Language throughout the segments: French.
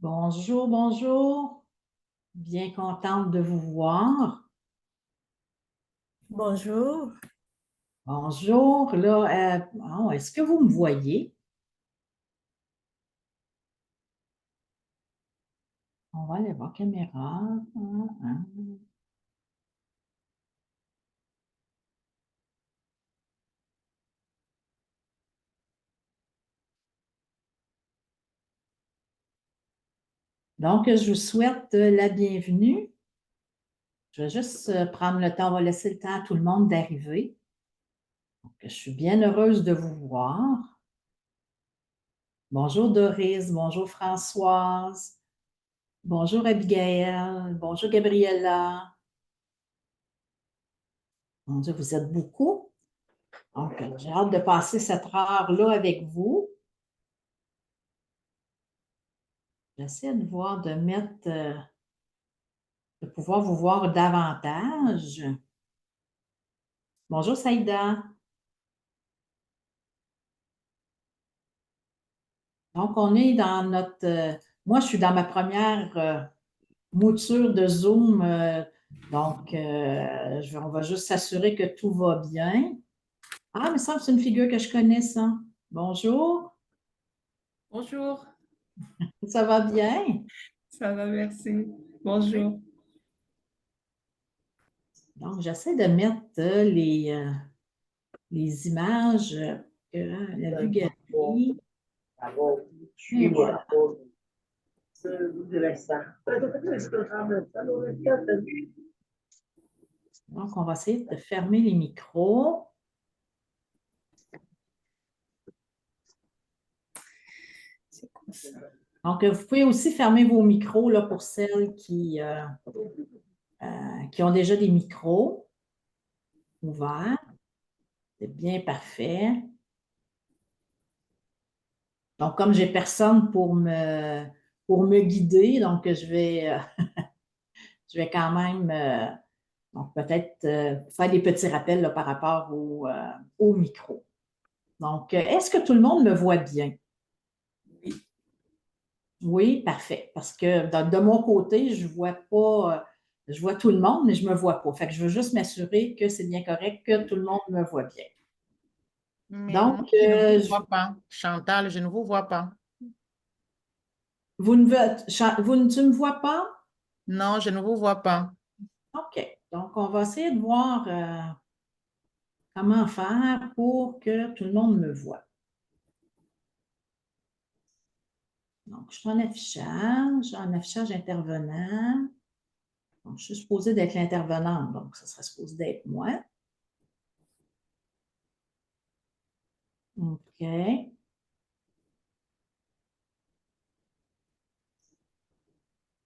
Bonjour, bonjour. Bien contente de vous voir. Bonjour. Bonjour. Là, est-ce que vous me voyez? On va aller voir caméra. Ah. Donc, je vous souhaite la bienvenue. Je vais juste prendre le temps, on va laisser le temps à tout le monde d'arriver. Donc, je suis bien heureuse de vous voir. Bonjour Doris, bonjour Françoise, bonjour Abigail, bonjour Gabriella. Mon Dieu, vous êtes beaucoup. Donc, j'ai hâte de passer cette heure-là avec vous. J'essaie de voir, de pouvoir vous voir davantage. Bonjour Saïda. Donc, on est dans moi, je suis dans ma première mouture de Zoom. On va juste s'assurer que tout va bien. Ah, mais ça, c'est une figure que je connais, ça. Bonjour, Bonjour, ça va bien? ça va, merci. Bonjour. Donc, j'essaie de mettre les images, la vue galerie. Et voilà. Donc, on va essayer de fermer les micros. C'est quoi ça? Donc, vous pouvez aussi fermer vos micros là, pour celles qui ont déjà des micros ouverts. C'est bien parfait. Donc, comme j'ai personne pour me guider, donc je vais quand même donc peut-être faire des petits rappels là, par rapport au micro. Donc, est-ce que tout le monde me voit bien? Oui. Oui, parfait. Parce que de mon côté, je vois pas, je vois tout le monde, mais je me vois pas. Fait que je veux juste m'assurer que c'est bien correct, que tout le monde me voit bien. Mais Donc, moi, je ne vous vois pas. Chantal, je ne vous vois pas. tu ne me vois pas? Non, je ne vous vois pas. OK. Donc, on va essayer de voir comment faire pour que tout le monde me voit. Donc, je suis en affichage intervenant. Donc, je suis supposée d'être l'intervenante, donc ça serait supposé d'être moi. OK.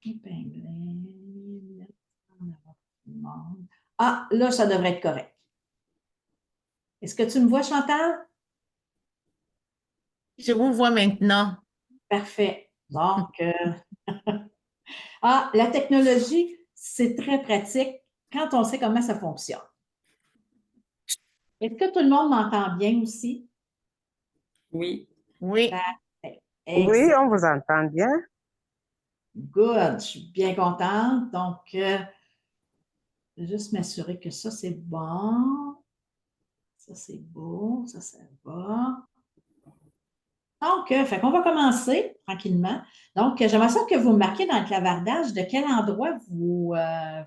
Épingler, en avant tout le monde. Ah, là, ça devrait être correct. Est-ce que tu me vois, Chantal? Je vous vois maintenant. Parfait. Donc, la technologie, c'est très pratique quand on sait comment ça fonctionne. Est-ce que tout le monde m'entend bien aussi? Oui. Oui. Parfait. Oui, Excellent. on vous entend bien. Good. Je suis bien contente. Donc, je vais juste m'assurer que ça, c'est bon. Ça, c'est beau. Ça va. Donc, fait qu'on va commencer tranquillement. Donc, j'aimerais ça que vous me marquiez dans le clavardage de quel endroit vous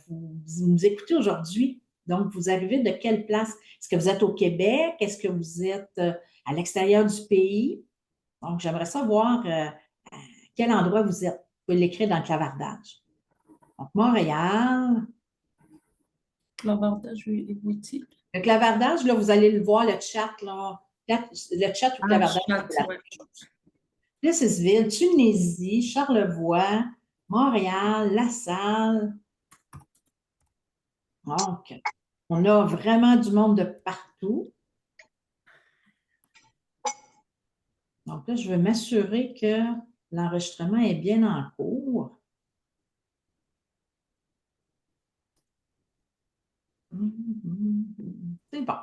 nous écoutez aujourd'hui. Donc, vous arrivez de quelle place? Est-ce que vous êtes au Québec? Est-ce que vous êtes à l'extérieur du pays? Donc, j'aimerais savoir à quel endroit vous êtes. Vous pouvez l'écrire dans le clavardage. Donc, Montréal. L'avantage est multiple. Le clavardage, là, vous allez le voir, le chat, là. Le chat ou le Ah, clavardage, chat, c'est la ouais. même chose. Plessisville, Tunisie, Charlevoix, Montréal, La Salle. Donc, on a vraiment du monde de partout. Donc là, je veux m'assurer que l'enregistrement est bien en cours. C'est bon.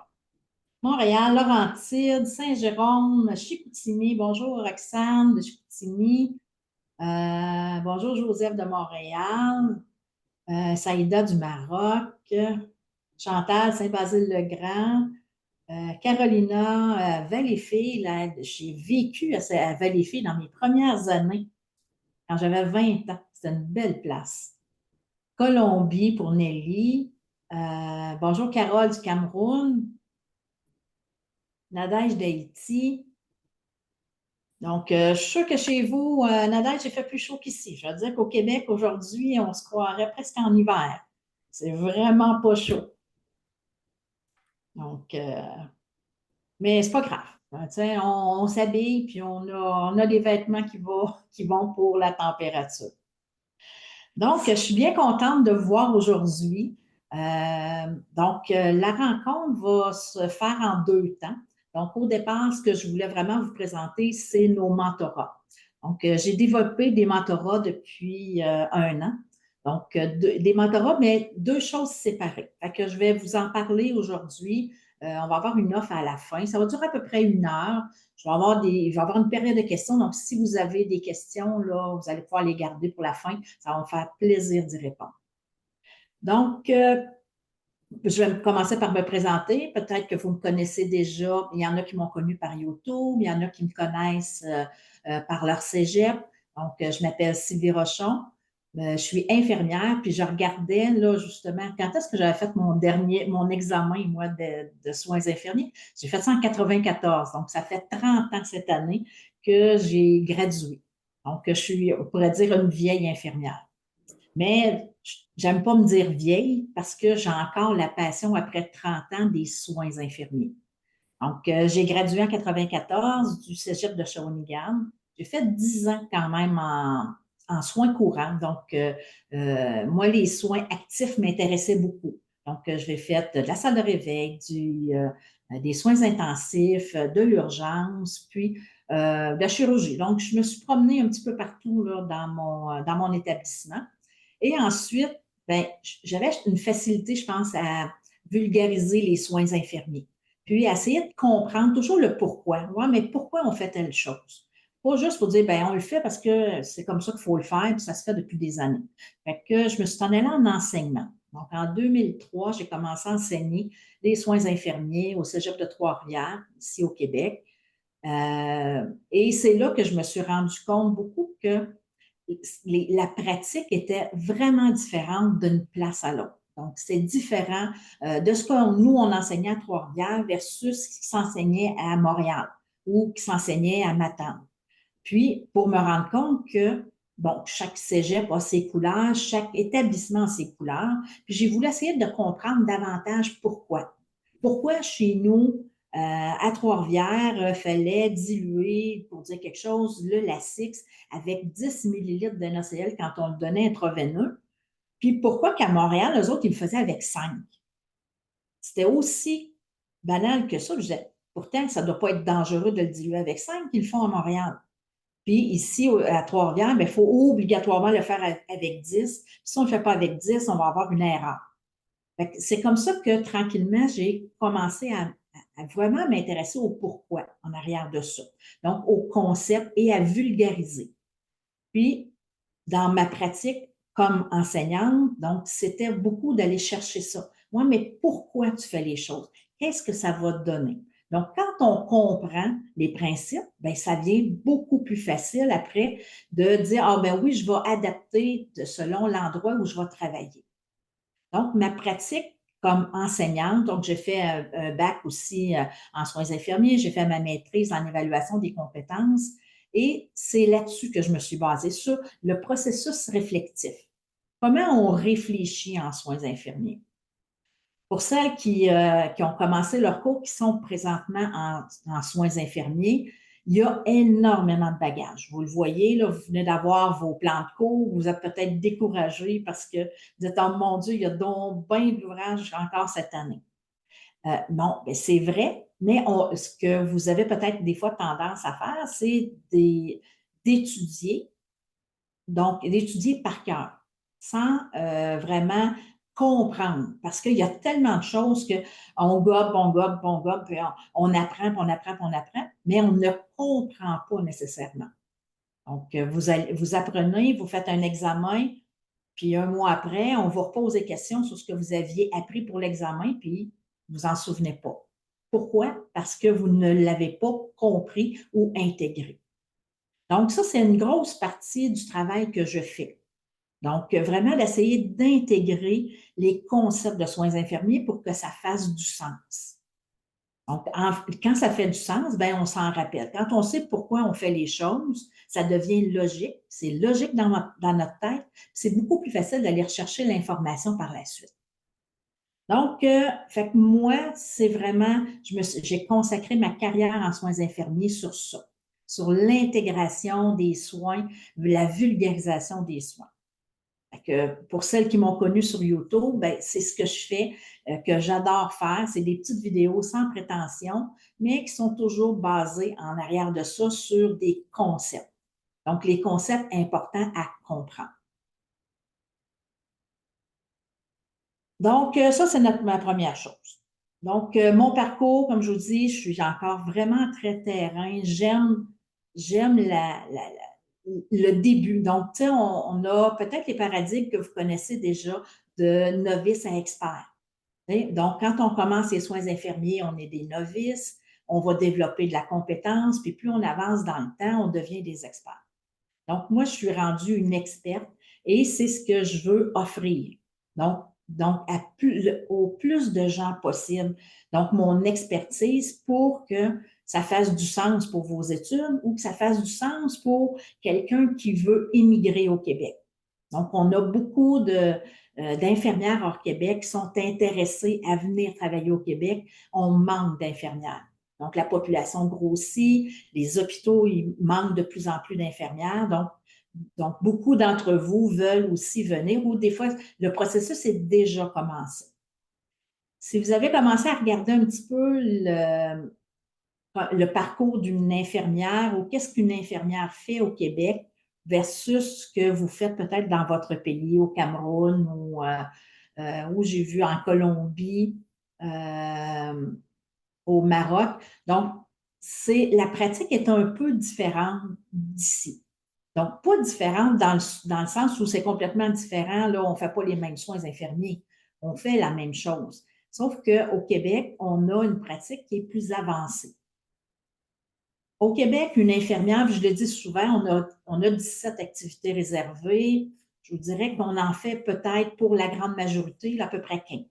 Montréal, Laurentides, Saint-Jérôme, Chicoutimi. Bonjour, Roxane de Chicoutimi. Bonjour Joseph de Montréal. Saïda du Maroc. Chantal Saint-Basile-le-Grand. Carolina Valleyfield. J'ai vécu à Valleyfield dans mes premières années, quand j'avais 20 ans. C'était une belle place. Colombie pour Nelly. Bonjour Carole du Cameroun. Nadège d'Haïti. Donc, je suis sûre que chez vous, Nadège, il fait plus chaud qu'ici. Je veux dire qu'au Québec, aujourd'hui, on se croirait presque en hiver. C'est vraiment pas chaud. Donc, mais c'est pas grave. Tu sais, on s'habille, puis on a des vêtements qui vont pour la température. Donc, je suis bien contente de vous voir aujourd'hui. La rencontre va se faire en 2 temps. Donc, au départ, ce que je voulais vraiment vous présenter, c'est nos mentorats. Donc, j'ai développé des mentorats depuis 1 an. Donc, des mentorats, mais 2 choses séparées. Fait que je vais vous en parler aujourd'hui. On va avoir une offre à la fin. Ça va durer à peu près 1 heure. Je vais avoir une période de questions. Donc, si vous avez des questions, là, vous allez pouvoir les garder pour la fin. Ça va me faire plaisir d'y répondre. Donc, je vais commencer par me présenter. Peut-être que vous me connaissez déjà. Il y en a qui m'ont connu par YouTube. Il y en a qui me connaissent par leur cégep. Donc, je m'appelle Sylvie Rochon. Je suis infirmière, puis je regardais, là, justement, quand est-ce que j'avais fait mon examen, moi, de soins infirmiers? J'ai fait ça en 94, donc ça fait 30 ans cette année que j'ai gradué. Donc, je suis, on pourrait dire, une vieille infirmière. Mais j'aime pas me dire vieille parce que j'ai encore la passion après 30 ans des soins infirmiers. Donc, j'ai gradué en 94 du Cégep de Shawinigan. J'ai fait 10 ans quand même en soins courants. Donc, moi, les soins actifs m'intéressaient beaucoup. Donc, j'ai fait de la salle de réveil, des soins intensifs, de l'urgence, puis de la chirurgie. Donc, je me suis promenée un petit peu partout là, dans mon établissement. Et ensuite, ben, j'avais une facilité, je pense, à vulgariser les soins infirmiers. Puis essayer de comprendre toujours le pourquoi. Ouais, mais pourquoi on fait telle chose? Pas juste pour dire, ben on le fait parce que c'est comme ça qu'il faut le faire, puis ça se fait depuis des années. Fait que je me suis en allée en enseignement. Donc, en 2003, j'ai commencé à enseigner les soins infirmiers au Cégep de Trois-Rivières, ici au Québec. Et c'est là que je me suis rendu compte beaucoup que la pratique était vraiment différente d'une place à l'autre. Donc, c'est différent de ce que nous, on enseignait à Trois-Rivières versus ce qui s'enseignait à Montréal ou qui s'enseignait à Matane. Puis, pour me rendre compte que, bon, chaque cégep a ses couleurs, chaque établissement a ses couleurs, puis j'ai voulu essayer de comprendre davantage pourquoi. Pourquoi chez nous, à Trois-Rivières, il fallait diluer, pour dire quelque chose, le Lasix avec 10 millilitres de NaCl quand on le donnait intraveineux. Puis pourquoi qu'à Montréal, eux autres, ils le faisaient avec 5. C'était aussi banal que ça. Je disais, pourtant, ça ne doit pas être dangereux de le diluer avec 5 qu'ils le font à Montréal. Puis ici, à Trois-Rivières, il faut obligatoirement le faire avec 10. Puis si on ne le fait pas avec 10, on va avoir une erreur. C'est comme ça que tranquillement, j'ai commencé à vraiment m'intéresser au pourquoi en arrière de ça. Donc, au concept et à vulgariser. Puis, dans ma pratique comme enseignante, donc, c'était beaucoup d'aller chercher ça. Moi, mais pourquoi tu fais les choses? Qu'est-ce que ça va te donner? Donc, quand on comprend les principes, bien, ça devient beaucoup plus facile après de dire, ah ben oui, je vais adapter selon l'endroit où je vais travailler. Donc, ma pratique comme enseignante, donc j'ai fait un bac aussi en soins infirmiers, j'ai fait ma maîtrise en évaluation des compétences et c'est là-dessus que je me suis basée, sur le processus réflectif. Comment on réfléchit en soins infirmiers? Pour celles qui ont commencé leur cours, qui sont présentement en soins infirmiers, il y a énormément de bagages. Vous le voyez, là, vous venez d'avoir vos plans de cours, vous êtes peut-être découragé parce que vous êtes en mon Dieu, il y a donc bien de l'ouvrage encore cette année. Non, ben c'est vrai, mais ce que vous avez peut-être des fois tendance à faire, c'est d'étudier, donc d'étudier par cœur, sans vraiment comprendre, parce qu'il y a tellement de choses qu'on gobe, on gobe, on gobe, puis on apprend, puis on apprend, puis on apprend, mais on ne comprend pas nécessairement. Donc, vous apprenez, vous faites un examen, puis un mois après, on vous repose des questions sur ce que vous aviez appris pour l'examen, puis vous n'en souvenez pas. Pourquoi? Parce que vous ne l'avez pas compris ou intégré. Donc, ça, c'est une grosse partie du travail que je fais. Donc, vraiment d'essayer d'intégrer les concepts de soins infirmiers pour que ça fasse du sens. Donc, quand ça fait du sens, ben, on s'en rappelle. Quand on sait pourquoi on fait les choses, ça devient logique. C'est logique dans notre tête. C'est beaucoup plus facile d'aller rechercher l'information par la suite. Donc, fait que moi, c'est vraiment, j'ai consacré ma carrière en soins infirmiers sur ça, sur l'intégration des soins, la vulgarisation des soins. Fait que pour celles qui m'ont connue sur YouTube, ben, c'est ce que je fais, que j'adore faire. C'est des petites vidéos sans prétention, mais qui sont toujours basées en arrière de ça sur des concepts. Donc, les concepts importants à comprendre. Donc, ça, c'est ma première chose. Donc, mon parcours, comme je vous dis, je suis encore vraiment très terrain. J'aime le début. Donc, tu sais, on a peut-être les paradigmes que vous connaissez déjà de novice à expert. Donc, quand on commence les soins infirmiers, on est des novices, on va développer de la compétence, puis plus on avance dans le temps, on devient des experts. Donc, moi, je suis rendue une experte et c'est ce que je veux offrir. Donc au plus de gens possible. Donc, mon expertise pour que ça fasse du sens pour vos études ou que ça fasse du sens pour quelqu'un qui veut émigrer au Québec. Donc, on a beaucoup d'infirmières hors Québec qui sont intéressées à venir travailler au Québec. On manque d'infirmières. Donc, la population grossit, les hôpitaux, ils manquent de plus en plus d'infirmières. Donc, beaucoup d'entre vous veulent aussi venir ou des fois, le processus est déjà commencé. Si vous avez commencé à regarder un petit peu le parcours d'une infirmière ou qu'est-ce qu'une infirmière fait au Québec versus ce que vous faites peut-être dans votre pays, au Cameroun ou j'ai vu en Colombie, au Maroc. Donc, la pratique est un peu différente d'ici. Donc, pas différente dans le sens où c'est complètement différent. Là, on ne fait pas les mêmes soins infirmiers. On fait la même chose. Sauf qu'au Québec, on a une pratique qui est plus avancée. Au Québec, une infirmière, je le dis souvent, on a 17 activités réservées. Je vous dirais qu'on en fait peut-être pour la grande majorité, à peu près 15.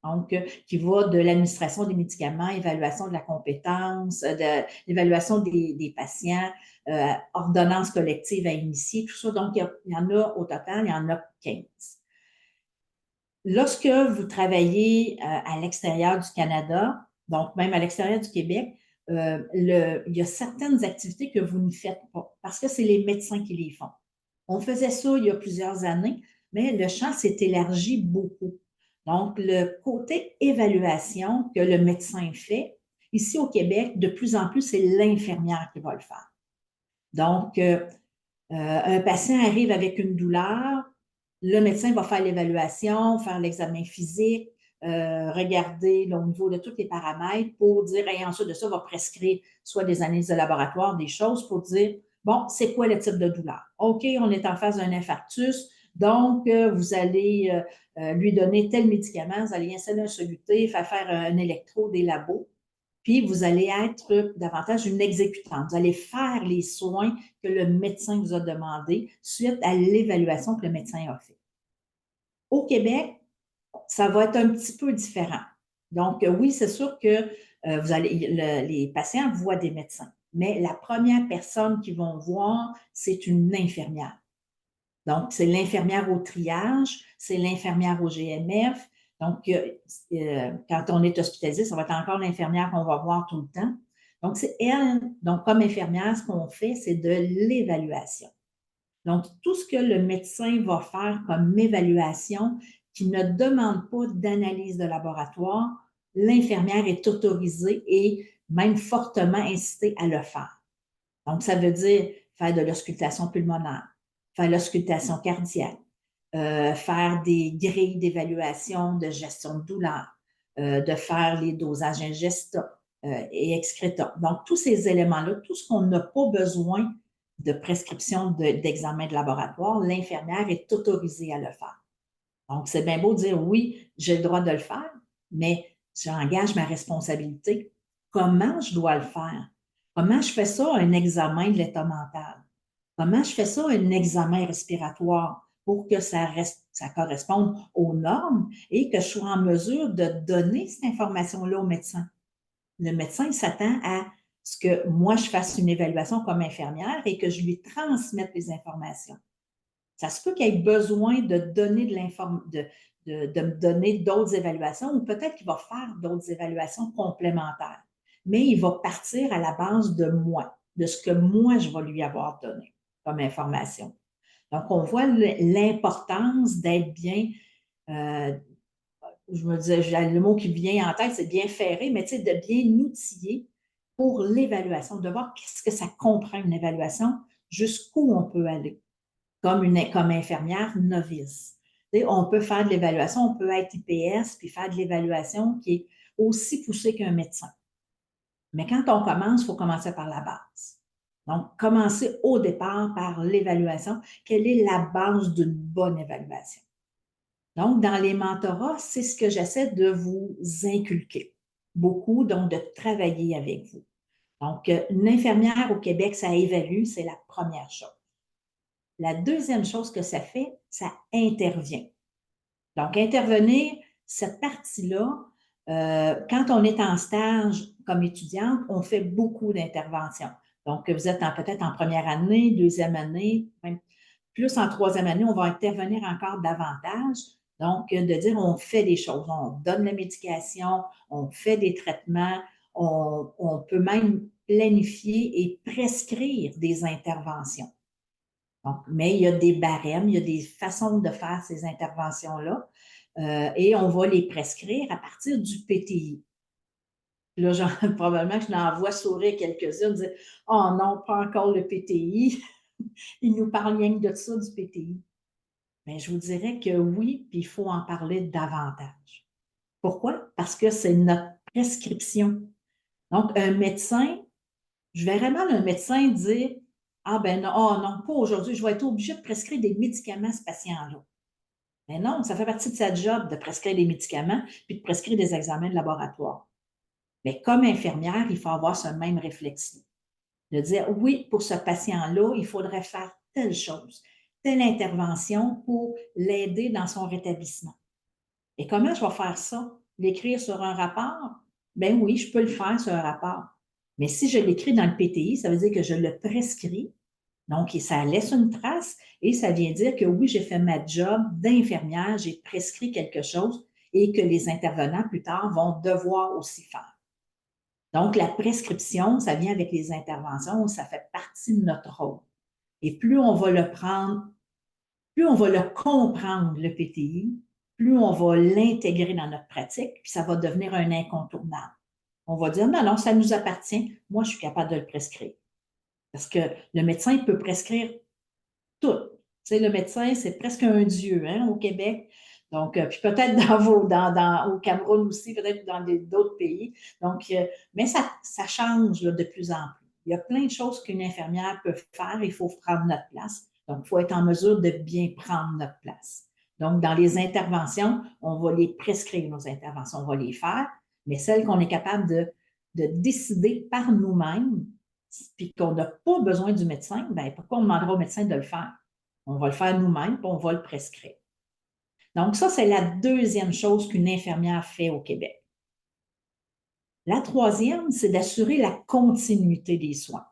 Donc, qui va de l'administration des médicaments, évaluation de la compétence, de l'évaluation des patients, ordonnance collective à initier, tout ça. Donc, il y en a au total, il y en a 15. Lorsque vous travaillez à l'extérieur du Canada, donc même à l'extérieur du Québec, il y a certaines activités que vous ne faites pas parce que c'est les médecins qui les font. On faisait ça il y a plusieurs années, mais le champ s'est élargi beaucoup. Donc, le côté évaluation que le médecin fait, ici au Québec, de plus en plus, c'est l'infirmière qui va le faire. Donc, un patient arrive avec une douleur, le médecin va faire l'évaluation, faire l'examen physique, regarder là, au niveau de tous les paramètres pour dire, et ensuite de ça, va prescrire soit des analyses de laboratoire, des choses pour dire, bon, c'est quoi le type de douleur? OK, on est en phase d'un infarctus, donc vous allez lui donner tel médicament, vous allez installer un soluté, faire un électro des labos, puis vous allez être davantage une exécutante. Vous allez faire les soins que le médecin vous a demandé suite à l'évaluation que le médecin a fait. Au Québec, ça va être un petit peu différent. Donc, oui, c'est sûr que les patients voient des médecins, mais la première personne qu'ils vont voir, c'est une infirmière. Donc, c'est l'infirmière au triage, c'est l'infirmière au GMF. Donc, quand on est hospitalisé, ça va être encore l'infirmière qu'on va voir tout le temps. Donc, c'est elle. Donc, comme infirmière, ce qu'on fait, c'est de l'évaluation. Donc, tout ce que le médecin va faire comme évaluation qui ne demande pas d'analyse de laboratoire, l'infirmière est autorisée et même fortement incitée à le faire. Donc, ça veut dire faire de l'auscultation pulmonaire, faire l'auscultation cardiaque, faire des grilles d'évaluation de gestion de douleur, de faire les dosages ingesta et excréta. Donc, tous ces éléments-là, tout ce qu'on n'a pas besoin de prescription d'examen de laboratoire, l'infirmière est autorisée à le faire. Donc, c'est bien beau de dire oui, j'ai le droit de le faire, mais j'engage ma responsabilité. Comment je dois le faire? Comment je fais ça, un examen de l'état mental? Comment je fais ça, un examen respiratoire pour que ça corresponde aux normes et que je sois en mesure de donner cette information-là au médecin? Le médecin, il s'attend à ce que moi, je fasse une évaluation comme infirmière et que je lui transmette les informations. Ça se peut qu'il ait besoin de donner de me donner d'autres évaluations ou peut-être qu'il va faire d'autres évaluations complémentaires. Mais il va partir à la base de moi, de ce que moi, je vais lui avoir donné comme information. Donc, on voit l'importance d'être bien, je me disais, le mot qui vient en tête, c'est bien ferré, mais tu sais, de bien outiller pour l'évaluation, de voir qu'est-ce que ça comprend une évaluation, jusqu'où on peut aller comme infirmière novice. On peut faire de l'évaluation, on peut être IPS puis faire de l'évaluation qui est aussi poussée qu'un médecin. Mais quand on commence, il faut commencer par la base. Donc, commencer au départ par l'évaluation. Quelle est la base d'une bonne évaluation? Donc, dans les mentorats, c'est ce que j'essaie de vous inculquer. Beaucoup, donc, de travailler avec vous. Donc, une infirmière au Québec, ça évalue, c'est la première chose. La deuxième chose que ça fait, ça intervient. Donc, intervenir, cette partie-là, quand on est en stage comme étudiante, on fait beaucoup d'interventions. Donc, vous êtes peut-être en première année, deuxième année, même plus en troisième année, on va intervenir encore davantage. Donc, de dire on fait des choses, on donne la médication, on fait des traitements, on peut même planifier et prescrire des interventions. Donc, mais il y a des barèmes, il y a des façons de faire ces interventions-là et on va les prescrire à partir du PTI. Là, probablement que je n'en vois sourire quelques-uns, dire « Oh non, pas encore le PTI. » Ils nous parlent rien que de ça, du PTI. Mais je vous dirais que oui, puis il faut en parler davantage. Pourquoi? Parce que c'est notre prescription. Donc, un médecin, je verrais mal un médecin dire « Ah ben non, oh non, pas aujourd'hui, je vais être obligé de prescrire des médicaments à ce patient-là. » Mais non, ça fait partie de sa job de prescrire des médicaments puis de prescrire des examens de laboratoire. Mais comme infirmière, il faut avoir ce même réflexe-là. De dire oui, pour ce patient-là, il faudrait faire telle chose, telle intervention pour l'aider dans son rétablissement. Et comment je vais faire ça? L'écrire sur un rapport? Ben oui, je peux le faire sur un rapport. Mais si je l'écris dans le PTI, ça veut dire que je le prescris. Donc, ça laisse une trace et ça vient dire que oui, j'ai fait ma job d'infirmière, j'ai prescrit quelque chose et que les intervenants plus tard vont devoir aussi faire. Donc, la prescription, ça vient avec les interventions, ça fait partie de notre rôle. Et plus on va le prendre, plus on va le comprendre, le PTI, plus on va l'intégrer dans notre pratique, puis ça va devenir un incontournable. On va dire, non, non, ça nous appartient, moi, je suis capable de le prescrire. Parce que le médecin peut prescrire tout. Tu sais, le médecin, c'est presque un dieu hein, au Québec. Donc, puis peut-être au Cameroun aussi, peut-être dans d'autres pays. Donc, mais ça change là, de plus en plus. Il y a plein de choses qu'une infirmière peut faire. Il faut prendre notre place. Donc, il faut être en mesure de bien prendre notre place. Donc, dans les interventions, on va les prescrire, nos interventions, on va les faire, mais celles qu'on est capable de décider par nous-mêmes, puis qu'on n'a pas besoin du médecin, bien, pourquoi on demandera au médecin de le faire? On va le faire nous-mêmes, puis on va le prescrire. Donc, ça, c'est la deuxième chose qu'une infirmière fait au Québec. La troisième, c'est d'assurer la continuité des soins.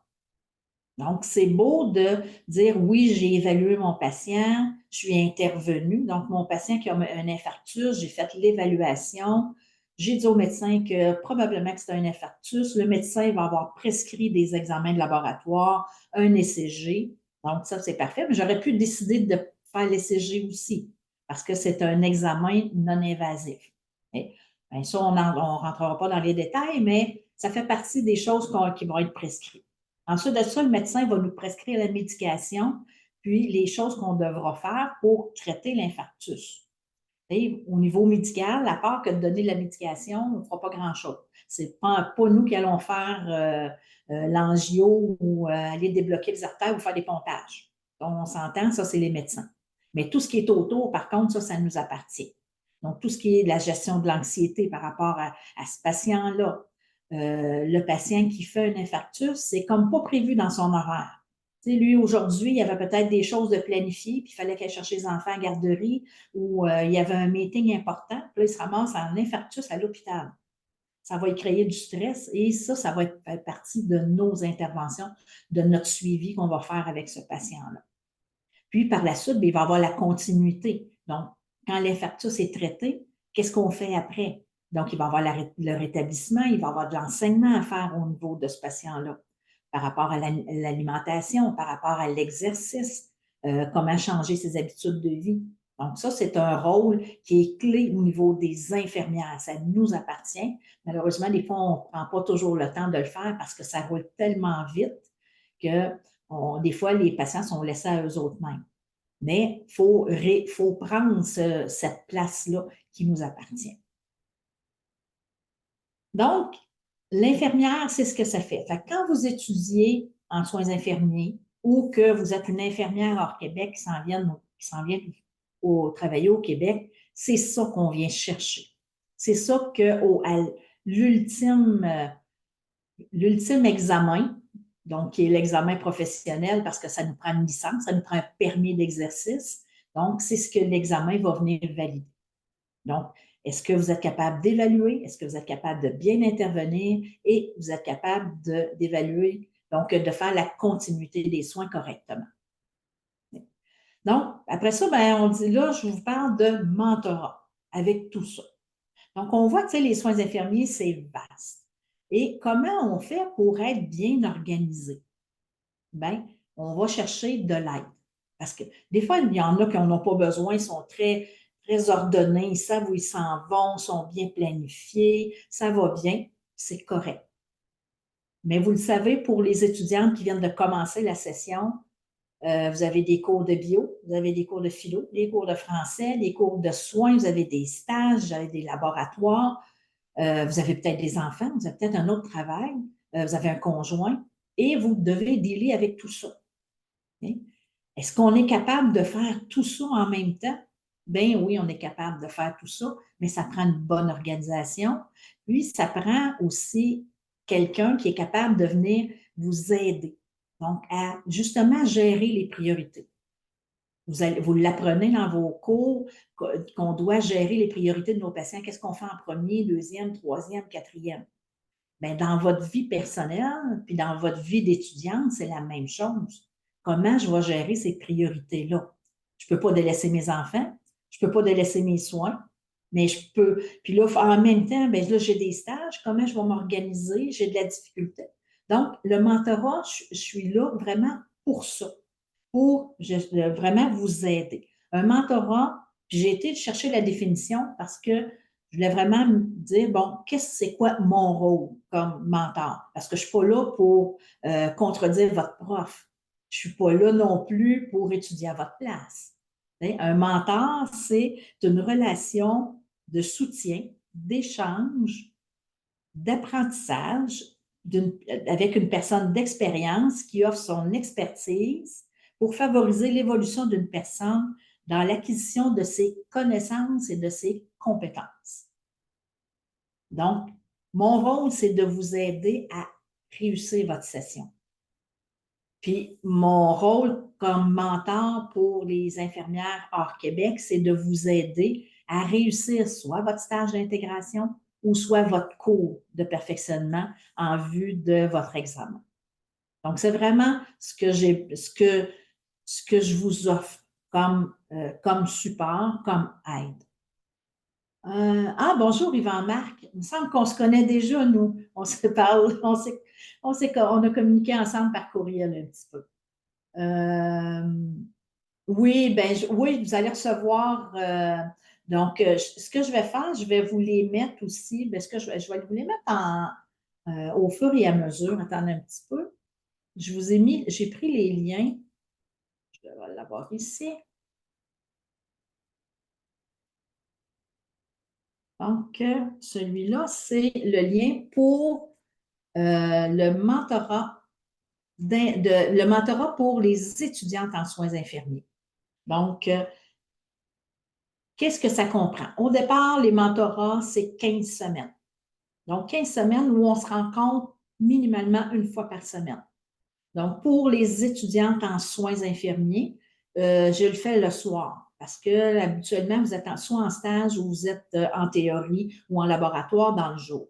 Donc, c'est beau de dire, oui, j'ai évalué mon patient, je suis intervenue. Donc, mon patient qui a un infarctus, j'ai fait l'évaluation. J'ai dit au médecin que probablement que c'est un infarctus. Le médecin va avoir prescrit des examens de laboratoire, un ECG. Donc, ça, c'est parfait. Mais j'aurais pu décider de faire l'ECG aussi parce que c'est un examen non invasif. Et, bien, ça, on ne rentrera pas dans les détails, mais ça fait partie des choses qui vont être prescrites. Ensuite de ça, le médecin va nous prescrire la médication, puis les choses qu'on devra faire pour traiter l'infarctus. Et au niveau médical, à part que de donner de la médication, on ne fera pas grand-chose. Ce n'est pas nous qui allons faire l'angio ou aller débloquer les artères ou faire des pontages. Donc, on s'entend, ça, c'est les médecins. Mais tout ce qui est autour, par contre, ça nous appartient. Donc, tout ce qui est de la gestion de l'anxiété par rapport à ce patient-là, le patient qui fait un infarctus, c'est comme pas prévu dans son horaire. Tu sais, lui, aujourd'hui, il y avait peut-être des choses de planifier, puis il fallait qu'il aille chercher les enfants à la garderie, ou il y avait un meeting important, puis là, il se ramasse en infarctus à l'hôpital. Ça va y créer du stress et ça va faire partie de nos interventions, de notre suivi qu'on va faire avec ce patient-là. Puis, par la suite, il va y avoir la continuité. Donc, quand l'infarctus est traité, qu'est-ce qu'on fait après? Donc, il va y avoir le rétablissement, il va y avoir de l'enseignement à faire au niveau de ce patient-là par rapport à l'alimentation, par rapport à l'exercice, comment changer ses habitudes de vie. Donc, ça, c'est un rôle qui est clé au niveau des infirmières. Ça nous appartient. Malheureusement, des fois, on ne prend pas toujours le temps de le faire parce que ça roule tellement vite que des fois, les patients sont laissés à eux-mêmes. Mais il faut prendre cette place-là qui nous appartient. Donc, l'infirmière, c'est ce que ça fait. Fait que quand vous étudiez en soins infirmiers ou que vous êtes une infirmière hors Québec qui s'en vient travailler au Québec, c'est ça qu'on vient chercher. C'est ça que l'ultime examen, donc qui est l'examen professionnel parce que ça nous prend une licence, ça nous prend un permis d'exercice. Donc, c'est ce que l'examen va venir valider. Donc, est-ce que vous êtes capable d'évaluer? Est-ce que vous êtes capable de bien intervenir? Et vous êtes capable d'évaluer, donc de faire la continuité des soins correctement. Donc, après ça, on dit là, je vous parle de mentorat avec tout ça. Donc, on voit que les soins infirmiers, c'est vaste. Et comment on fait pour être bien organisé? Bien, on va chercher de l'aide. Parce que des fois, il y en a qui n'en ont pas besoin, ils sont très, très ordonnés, ils savent où ils s'en vont, sont bien planifiés, ça va bien, c'est correct. Mais vous le savez, pour les étudiantes qui viennent de commencer la session, vous avez des cours de bio, vous avez des cours de philo, des cours de français, des cours de soins, vous avez des stages, vous avez des laboratoires, vous avez peut-être des enfants, vous avez peut-être un autre travail, vous avez un conjoint, et vous devez dealer avec tout ça. Okay? Est-ce qu'on est capable de faire tout ça en même temps? Bien oui, on est capable de faire tout ça, mais ça prend une bonne organisation. Puis, ça prend aussi quelqu'un qui est capable de venir vous aider. Donc, à justement gérer les priorités. Vous l'apprenez dans vos cours qu'on doit gérer les priorités de nos patients. Qu'est-ce qu'on fait en premier, deuxième, troisième, quatrième? Bien, dans votre vie personnelle, puis dans votre vie d'étudiante, c'est la même chose. Comment je vais gérer ces priorités-là? Je ne peux pas délaisser mes enfants, je ne peux pas délaisser mes soins, mais je peux. Puis là, en même temps, bien, là, j'ai des stages, comment je vais m'organiser? J'ai de la difficulté. Donc, le mentorat, je suis là vraiment pour ça, pour vraiment vous aider. Un mentorat, puis j'ai été chercher la définition parce que je voulais vraiment me dire, bon, c'est quoi mon rôle comme mentor? Parce que je ne suis pas là pour contredire votre prof. Je ne suis pas là non plus pour étudier à votre place. Un mentor, c'est une relation de soutien, d'échange, d'apprentissage avec une personne d'expérience qui offre son expertise pour favoriser l'évolution d'une personne dans l'acquisition de ses connaissances et de ses compétences. Donc, mon rôle, c'est de vous aider à réussir votre session. Puis, mon rôle comme mentor pour les infirmières hors Québec, c'est de vous aider à réussir soit votre stage d'intégration ou soit votre cours de perfectionnement en vue de votre examen. Donc, c'est vraiment ce que je vous offre comme support, comme aide. Bonjour Yvan-Marc. Il me semble qu'on se connaît déjà, nous. On se parle, on a communiqué ensemble par courriel un petit peu. Oui, oui, vous allez recevoir. Donc, ce que je vais faire, je vais vous les mettre aussi. Je vais vous les mettre au fur et à mesure. Attendez un petit peu. J'ai pris les liens. Je vais l'avoir ici. Donc, celui-là, c'est le lien pour le mentorat, le mentorat pour les étudiantes en soins infirmiers. Donc, qu'est-ce que ça comprend? Au départ, les mentorats, c'est 15 semaines. Donc, 15 semaines où on se rencontre minimalement une fois par semaine. Donc, pour les étudiantes en soins infirmiers, je le fais le soir parce que habituellement, vous êtes soit en stage ou vous êtes en théorie ou en laboratoire dans le jour.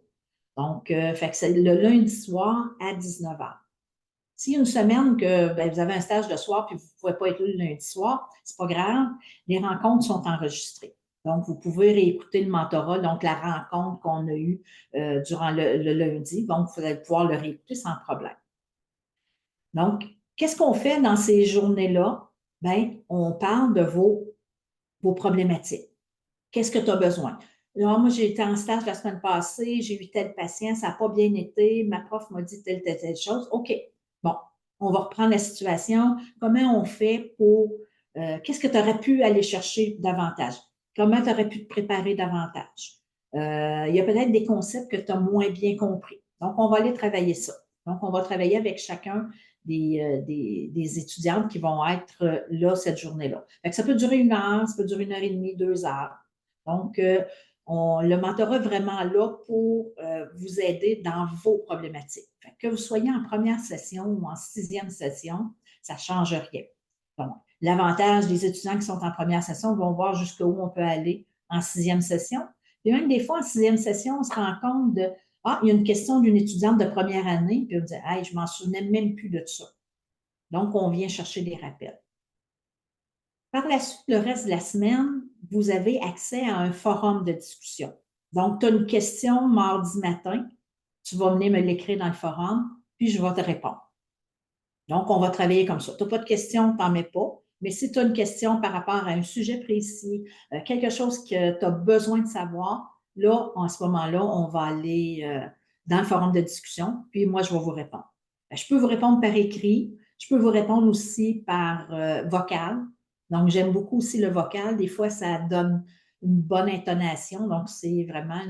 Donc, fait que c'est le lundi soir à 19h. Si une semaine que ben, vous avez un stage de soir puis vous ne pouvez pas être là le lundi soir, c'est pas grave, les rencontres sont enregistrées. Donc, vous pouvez réécouter le mentorat, donc la rencontre qu'on a eue durant le lundi. Donc, vous allez pouvoir le réécouter sans problème. Donc, qu'est-ce qu'on fait dans ces journées-là? Bien, on parle de vos problématiques. Qu'est-ce que tu as besoin? Alors, moi, j'ai été en stage la semaine passée, j'ai eu tel patient, ça n'a pas bien été, ma prof m'a dit telle chose. OK, bon, on va reprendre la situation. Comment on fait pour, qu'est-ce que tu aurais pu aller chercher davantage? Comment tu aurais pu te préparer davantage? Il y a peut-être des concepts que tu as moins bien compris. Donc, on va aller travailler ça. Donc, on va travailler avec chacun des étudiantes qui vont être là cette journée-là. Ça peut durer 1 heure, ça peut durer 1 heure et demie, 2 heures. Donc, le mentorat est vraiment là pour vous aider dans vos problématiques. Que vous soyez en première session ou en 6e session, ça ne change rien. Donc, l'avantage des étudiants qui sont en première session vont voir jusqu'où on peut aller en 6e session. Et même des fois, en 6e session, on se rend compte de ah, il y a une question d'une étudiante de première année, puis on dit hey, je ne m'en souvenais même plus de ça. Donc, on vient chercher des rappels. Par la suite, le reste de la semaine, vous avez accès à un forum de discussion. Donc, tu as une question mardi matin, tu vas venir me l'écrire dans le forum, puis je vais te répondre. Donc, on va travailler comme ça. Tu n'as pas de question, tu n'en mets pas. Mais si tu as une question par rapport à un sujet précis, quelque chose que tu as besoin de savoir, là, en ce moment-là, on va aller dans le forum de discussion, puis moi, je vais vous répondre. Je peux vous répondre par écrit, je peux vous répondre aussi par vocal. Donc, j'aime beaucoup aussi le vocal. Des fois, ça donne une bonne intonation. Donc, c'est vraiment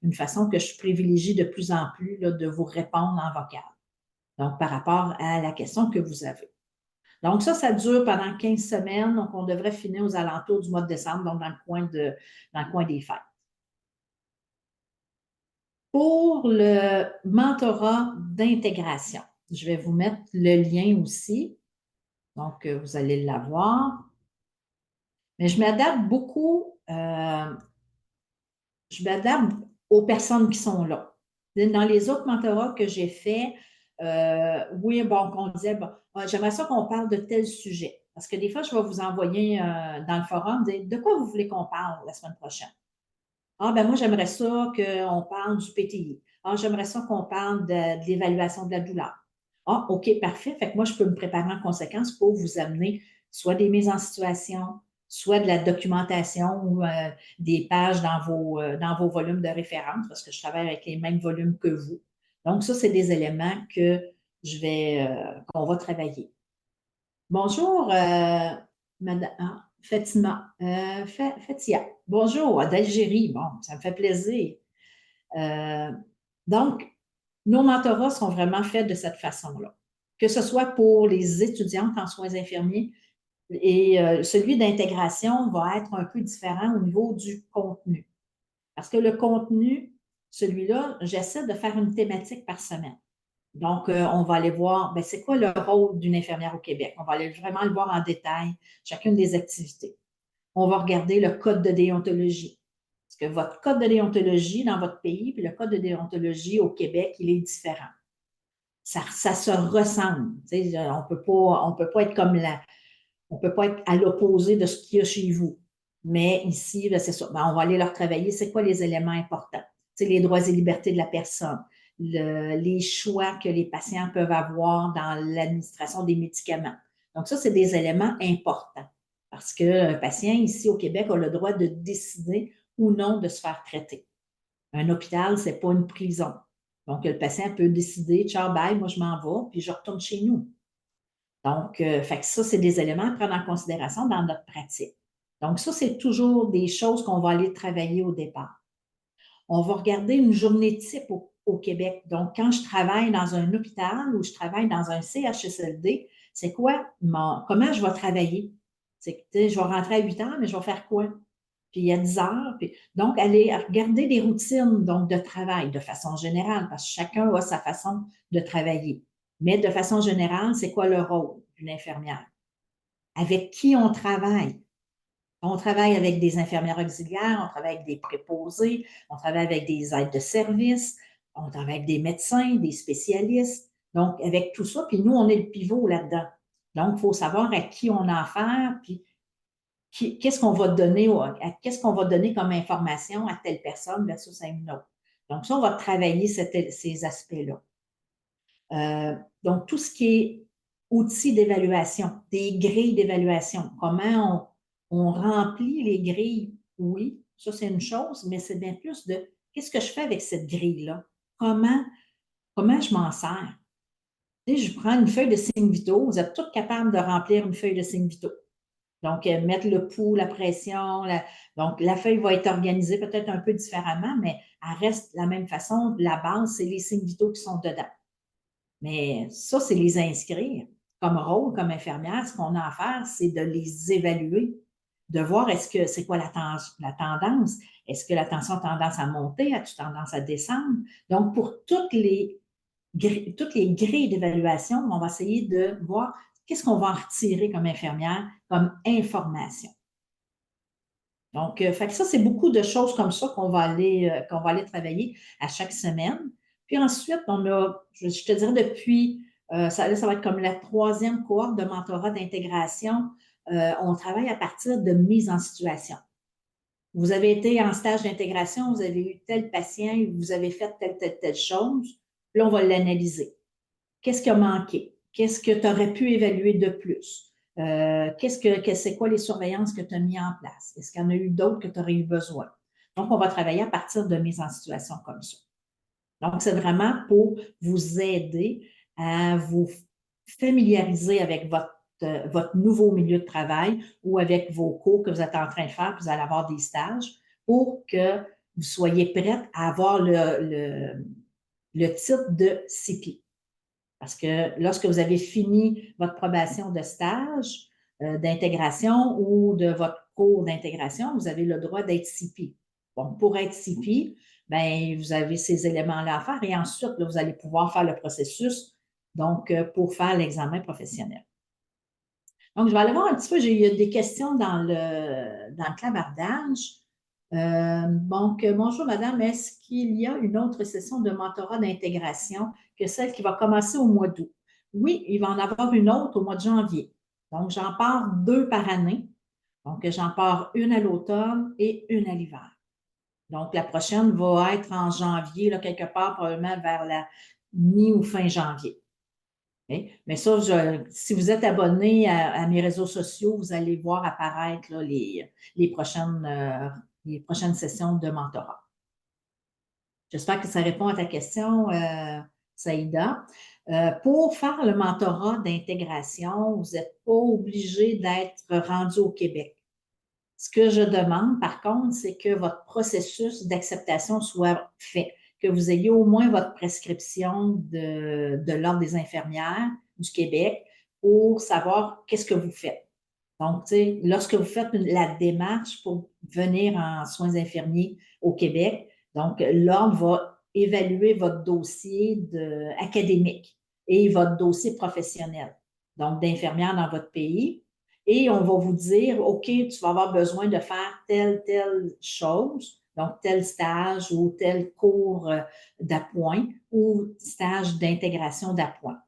une façon que je privilégie de plus en plus là, de vous répondre en vocal. Donc, par rapport à la question que vous avez. Donc, ça dure pendant 15 semaines. Donc, on devrait finir aux alentours du mois de décembre, donc dans le coin des fêtes. Pour le mentorat d'intégration, je vais vous mettre le lien aussi. Donc, vous allez l'avoir. Mais je m'adapte beaucoup, je m'adapte aux personnes qui sont là. Dans les autres mentorats que j'ai faits, oui, bon, qu'on disait, bon, j'aimerais ça qu'on parle de tel sujet. Parce que des fois, je vais vous envoyer dans le forum, dire, de quoi vous voulez qu'on parle la semaine prochaine? Ah, ben moi, j'aimerais ça qu'on parle du PTI. Ah, j'aimerais ça qu'on parle de l'évaluation de la douleur. Ah, OK, parfait. Fait que moi, je peux me préparer en conséquence pour vous amener soit des mises en situation, soit de la documentation ou des pages dans vos volumes de référence, parce que je travaille avec les mêmes volumes que vous. Donc, ça, c'est des éléments qu'on va travailler. Bonjour, Madame Fatima, Fatia. Bonjour, d'Algérie. Bon, ça me fait plaisir. Donc, nos mentorats sont vraiment faits de cette façon-là. Que ce soit pour les étudiantes en soins infirmiers et celui d'intégration va être un peu différent au niveau du contenu. Parce que le contenu, celui-là, j'essaie de faire une thématique par semaine. Donc, on va aller voir, c'est quoi le rôle d'une infirmière au Québec? On va aller vraiment le voir en détail, chacune des activités. On va regarder le code de déontologie. Parce que votre code de déontologie dans votre pays, puis le code de déontologie au Québec, il est différent. Ça se ressemble. On peut pas être comme on peut pas être à l'opposé de ce qu'il y a chez vous. Mais ici, c'est ça. On va aller leur travailler. C'est quoi les éléments importants? Les droits et libertés de la personne, les choix que les patients peuvent avoir dans l'administration des médicaments. Donc, ça, c'est des éléments importants parce qu'un patient ici au Québec a le droit de décider ou non de se faire traiter. Un hôpital, ce n'est pas une prison. Donc, le patient peut décider, ciao, bye, moi, je m'en vais, puis je retourne chez nous. Donc, fait que ça, c'est des éléments à prendre en considération dans notre pratique. Donc, ça, c'est toujours des choses qu'on va aller travailler au départ. on va regarder une journée type au Québec. Donc, quand je travaille dans un hôpital ou je travaille dans un CHSLD, c'est quoi comment je vais travailler? C'est que, je vais rentrer à 8 heures, mais je vais faire quoi? Puis il y a 10 heures. Donc, aller regarder des routines donc, de travail de façon générale, parce que chacun a sa façon de travailler. Mais de façon générale, c'est quoi le rôle d'une infirmière? Avec qui on travaille? On travaille avec des infirmières auxiliaires, on travaille avec des préposés, on travaille avec des aides de service, on travaille avec des médecins, des spécialistes. Donc, avec tout ça, puis nous, on est le pivot là-dedans. Donc, il faut savoir à qui on a affaire, puis qu'est-ce qu'on va donner, qu'est-ce qu'on va donner comme information à telle personne versus à une autre. Donc, ça, on va travailler ces aspects-là. Donc, tout ce qui est outils d'évaluation, des grilles d'évaluation, comment on remplit les grilles, oui, ça c'est une chose, mais c'est bien plus de qu'est-ce que je fais avec cette grille-là? Comment je m'en sers? Tu sais, je prends une feuille de signes vitaux, vous êtes tous capables de remplir une feuille de signes vitaux. Donc, mettre le pouls, la pression. Donc, la feuille va être organisée peut-être un peu différemment, mais elle reste de la même façon. La base, c'est les signes vitaux qui sont dedans. Mais ça, c'est les inscrire. Comme rôle, comme infirmière, ce qu'on a à faire, c'est de les évaluer, de voir est-ce que c'est quoi la tendance. Est-ce que la tension a tendance à monter, a-t-il tendance à descendre? Donc, pour toutes les grilles d'évaluation, on va essayer de voir qu'est-ce qu'on va en retirer comme infirmière, comme information. Donc, fait que ça, c'est beaucoup de choses comme ça qu'on va aller travailler à chaque semaine. Puis ensuite, je te dirais depuis, ça va être comme la 3e cohorte de mentorat d'intégration. On travaille à partir de mise en situation. Vous avez été en stage d'intégration, vous avez eu tel patient, vous avez fait telle chose. Là, on va l'analyser. Qu'est-ce qui a manqué? Qu'est-ce que tu aurais pu évaluer de plus? C'est quoi les surveillances que tu as mis en place? Est-ce qu'il y en a eu d'autres que tu aurais eu besoin? Donc, on va travailler à partir de mise en situation comme ça. Donc, c'est vraiment pour vous aider à vous familiariser avec votre nouveau milieu de travail ou avec vos cours que vous êtes en train de faire, puis vous allez avoir des stages pour que vous soyez prête à avoir le titre de CP. Parce que lorsque vous avez fini votre probation de stage d'intégration ou de votre cours d'intégration, vous avez le droit d'être CP. Bon, pour être CP, ben, vous avez ces éléments-là à faire et ensuite, là, vous allez pouvoir faire le processus donc, pour faire l'examen professionnel. Donc, je vais aller voir un petit peu, il y a des questions dans le clavardage. Donc, bonjour madame, est-ce qu'il y a une autre session de mentorat d'intégration que celle qui va commencer au mois d'août? Oui, il va en avoir une autre au mois de janvier. Donc, j'en pars 2 par année. Donc, j'en pars une à l'automne et une à l'hiver. Donc, la prochaine va être en janvier, là, quelque part, probablement vers la mi- ou fin janvier. Okay? Mais ça, si vous êtes abonné à mes réseaux sociaux, vous allez voir apparaître là, les prochaines sessions de mentorat. J'espère que ça répond à ta question, Saïda. Pour faire le mentorat d'intégration, vous n'êtes pas obligé d'être rendu au Québec. Ce que je demande, par contre, c'est que votre processus d'acceptation soit fait, que vous ayez au moins votre prescription de l'Ordre des infirmières du Québec pour savoir qu'est-ce que vous faites. Donc, tu sais, lorsque vous faites la démarche pour venir en soins infirmiers au Québec, donc l'Ordre va évaluer votre dossier académique et votre dossier professionnel, donc d'infirmière dans votre pays. Et on va vous dire, OK, tu vas avoir besoin de faire telle chose, donc tel stage ou tel cours d'appoint ou stage d'intégration d'appoint.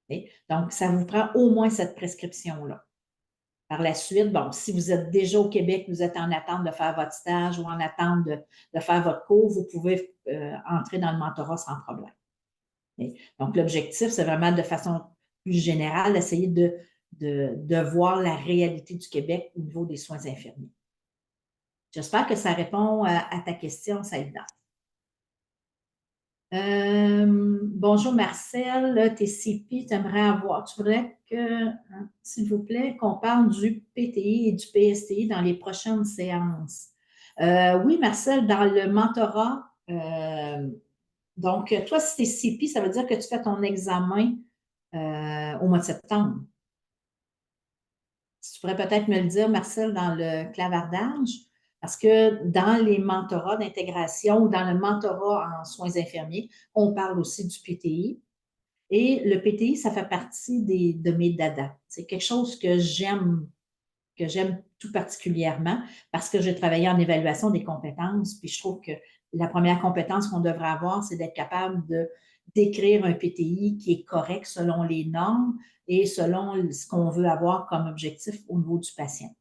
Okay? Donc, ça vous prend au moins cette prescription-là. Par la suite, bon, si vous êtes déjà au Québec, vous êtes en attente de faire votre stage ou en attente de faire votre cours, vous pouvez entrer dans le mentorat sans problème. Okay? Donc, l'objectif, c'est vraiment de façon plus générale d'essayer de voir la réalité du Québec au niveau des soins infirmiers. J'espère que ça répond à ta question, Saïda. Bonjour Marcel, TCP, tu voudrais que, s'il vous plaît, qu'on parle du PTI et du PSTI dans les prochaines séances. Oui, Marcel, dans le mentorat Donc, toi, si tu es CP, ça veut dire que tu fais ton examen au mois de septembre. Tu pourrais peut-être me le dire, Marcel, dans le clavardage, parce que dans les mentorats d'intégration ou dans le mentorat en soins infirmiers, on parle aussi du PTI. Et le PTI, ça fait partie de mes dadas. C'est quelque chose que j'aime tout particulièrement parce que j'ai travaillé en évaluation des compétences. Puis je trouve que la première compétence qu'on devrait avoir, c'est d'être capable d'écrire un PTI qui est correct selon les normes et selon ce qu'on veut avoir comme objectif au niveau du patient.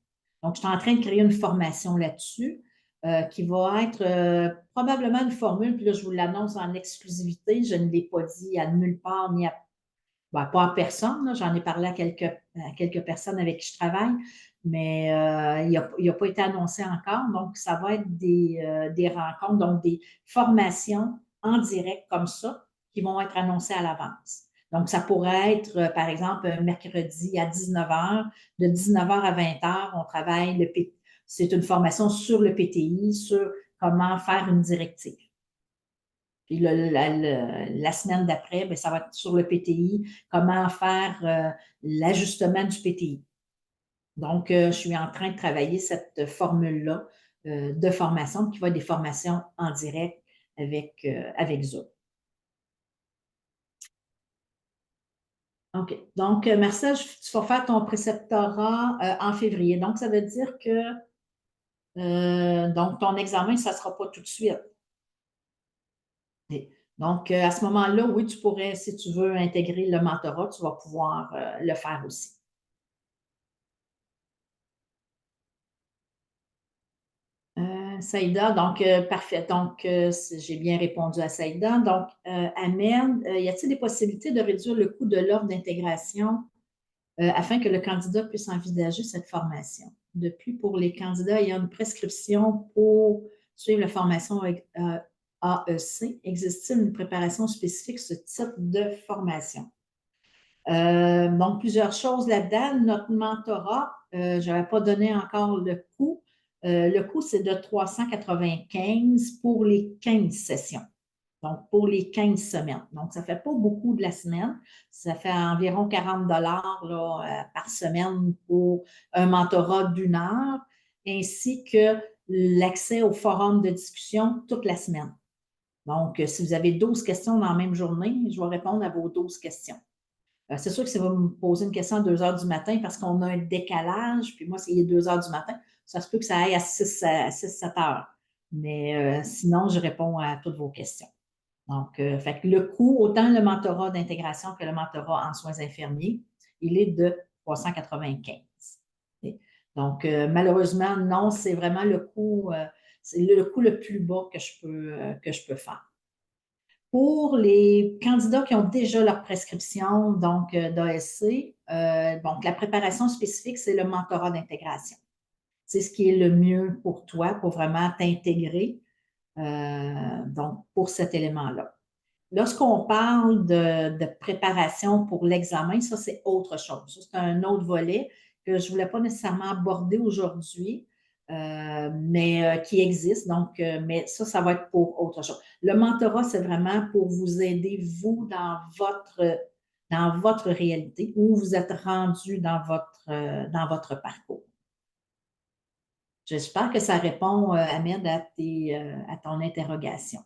Donc, je suis en train de créer une formation là-dessus qui va être probablement une formule, puis là, je vous l'annonce en exclusivité. Je ne l'ai pas dit à nulle part ni à ben, pas à personne, j'en ai parlé à quelques personnes avec qui je travaille, mais il n'a pas été annoncé encore. Donc, ça va être des rencontres, donc des formations en direct comme ça qui vont être annoncées à l'avance. Donc, ça pourrait être, par exemple, un mercredi à 19h. De 19h à 20h, on travaille c'est une formation sur le PTI, sur comment faire une directive. Puis la semaine d'après, bien, ça va être sur le PTI, comment faire l'ajustement du PTI. Donc, je suis en train de travailler cette formule-là de formation, qui va être des formations en direct avec Zoom. OK. Donc, Marcel, tu vas faire ton préceptorat en février. Donc, ça veut dire que donc, ton examen, ça ne sera pas tout de suite. Donc, à ce moment-là, oui, tu pourrais, si tu veux intégrer le mentorat, tu vas pouvoir le faire aussi. Saïda, donc parfait. Donc, j'ai bien répondu à Saïda. Donc, Ahmed, y a-t-il des possibilités de réduire le coût de l'offre d'intégration afin que le candidat puisse envisager cette formation? Depuis, pour les candidats ayant une prescription pour suivre la formation AEC, existe-t-il une préparation spécifique sur ce type de formation? Donc, plusieurs choses là-dedans. Notre mentorat, je n'avais pas donné encore le coût. Le coût, c'est de 395 pour les 15 sessions. Donc, pour les 15 semaines. Donc, ça ne fait pas beaucoup de la semaine. Ça fait environ 40 par semaine pour un mentorat d'1 heure, ainsi que l'accès au forum de discussion toute la semaine. Donc, si vous avez 12 questions dans la même journée, je vais répondre à vos 12 questions. C'est sûr que si vous me posez une question à 2 heures du matin parce qu'on a un décalage, puis moi, c'est 2 heures du matin, ça se peut que ça aille à 6-7 heures. Mais sinon, je réponds à toutes vos questions. Donc, fait que le coût, autant le mentorat d'intégration que le mentorat en soins infirmiers, il est de 395. Donc, malheureusement, non, c'est vraiment c'est le coût le plus bas que je peux faire. Pour les candidats qui ont déjà leur prescription, donc d'ASC, donc la préparation spécifique, c'est le mentorat d'intégration. C'est ce qui est le mieux pour toi, pour vraiment t'intégrer, donc pour cet élément-là. Lorsqu'on parle de préparation pour l'examen, ça, c'est autre chose. Ça, c'est un autre volet que je ne voulais pas nécessairement aborder aujourd'hui, mais qui existe. Donc, mais ça va être pour autre chose. Le mentorat, c'est vraiment pour vous aider, vous, dans votre réalité, où vous êtes rendu dans votre parcours. J'espère que ça répond, Ahmed, à ton interrogation.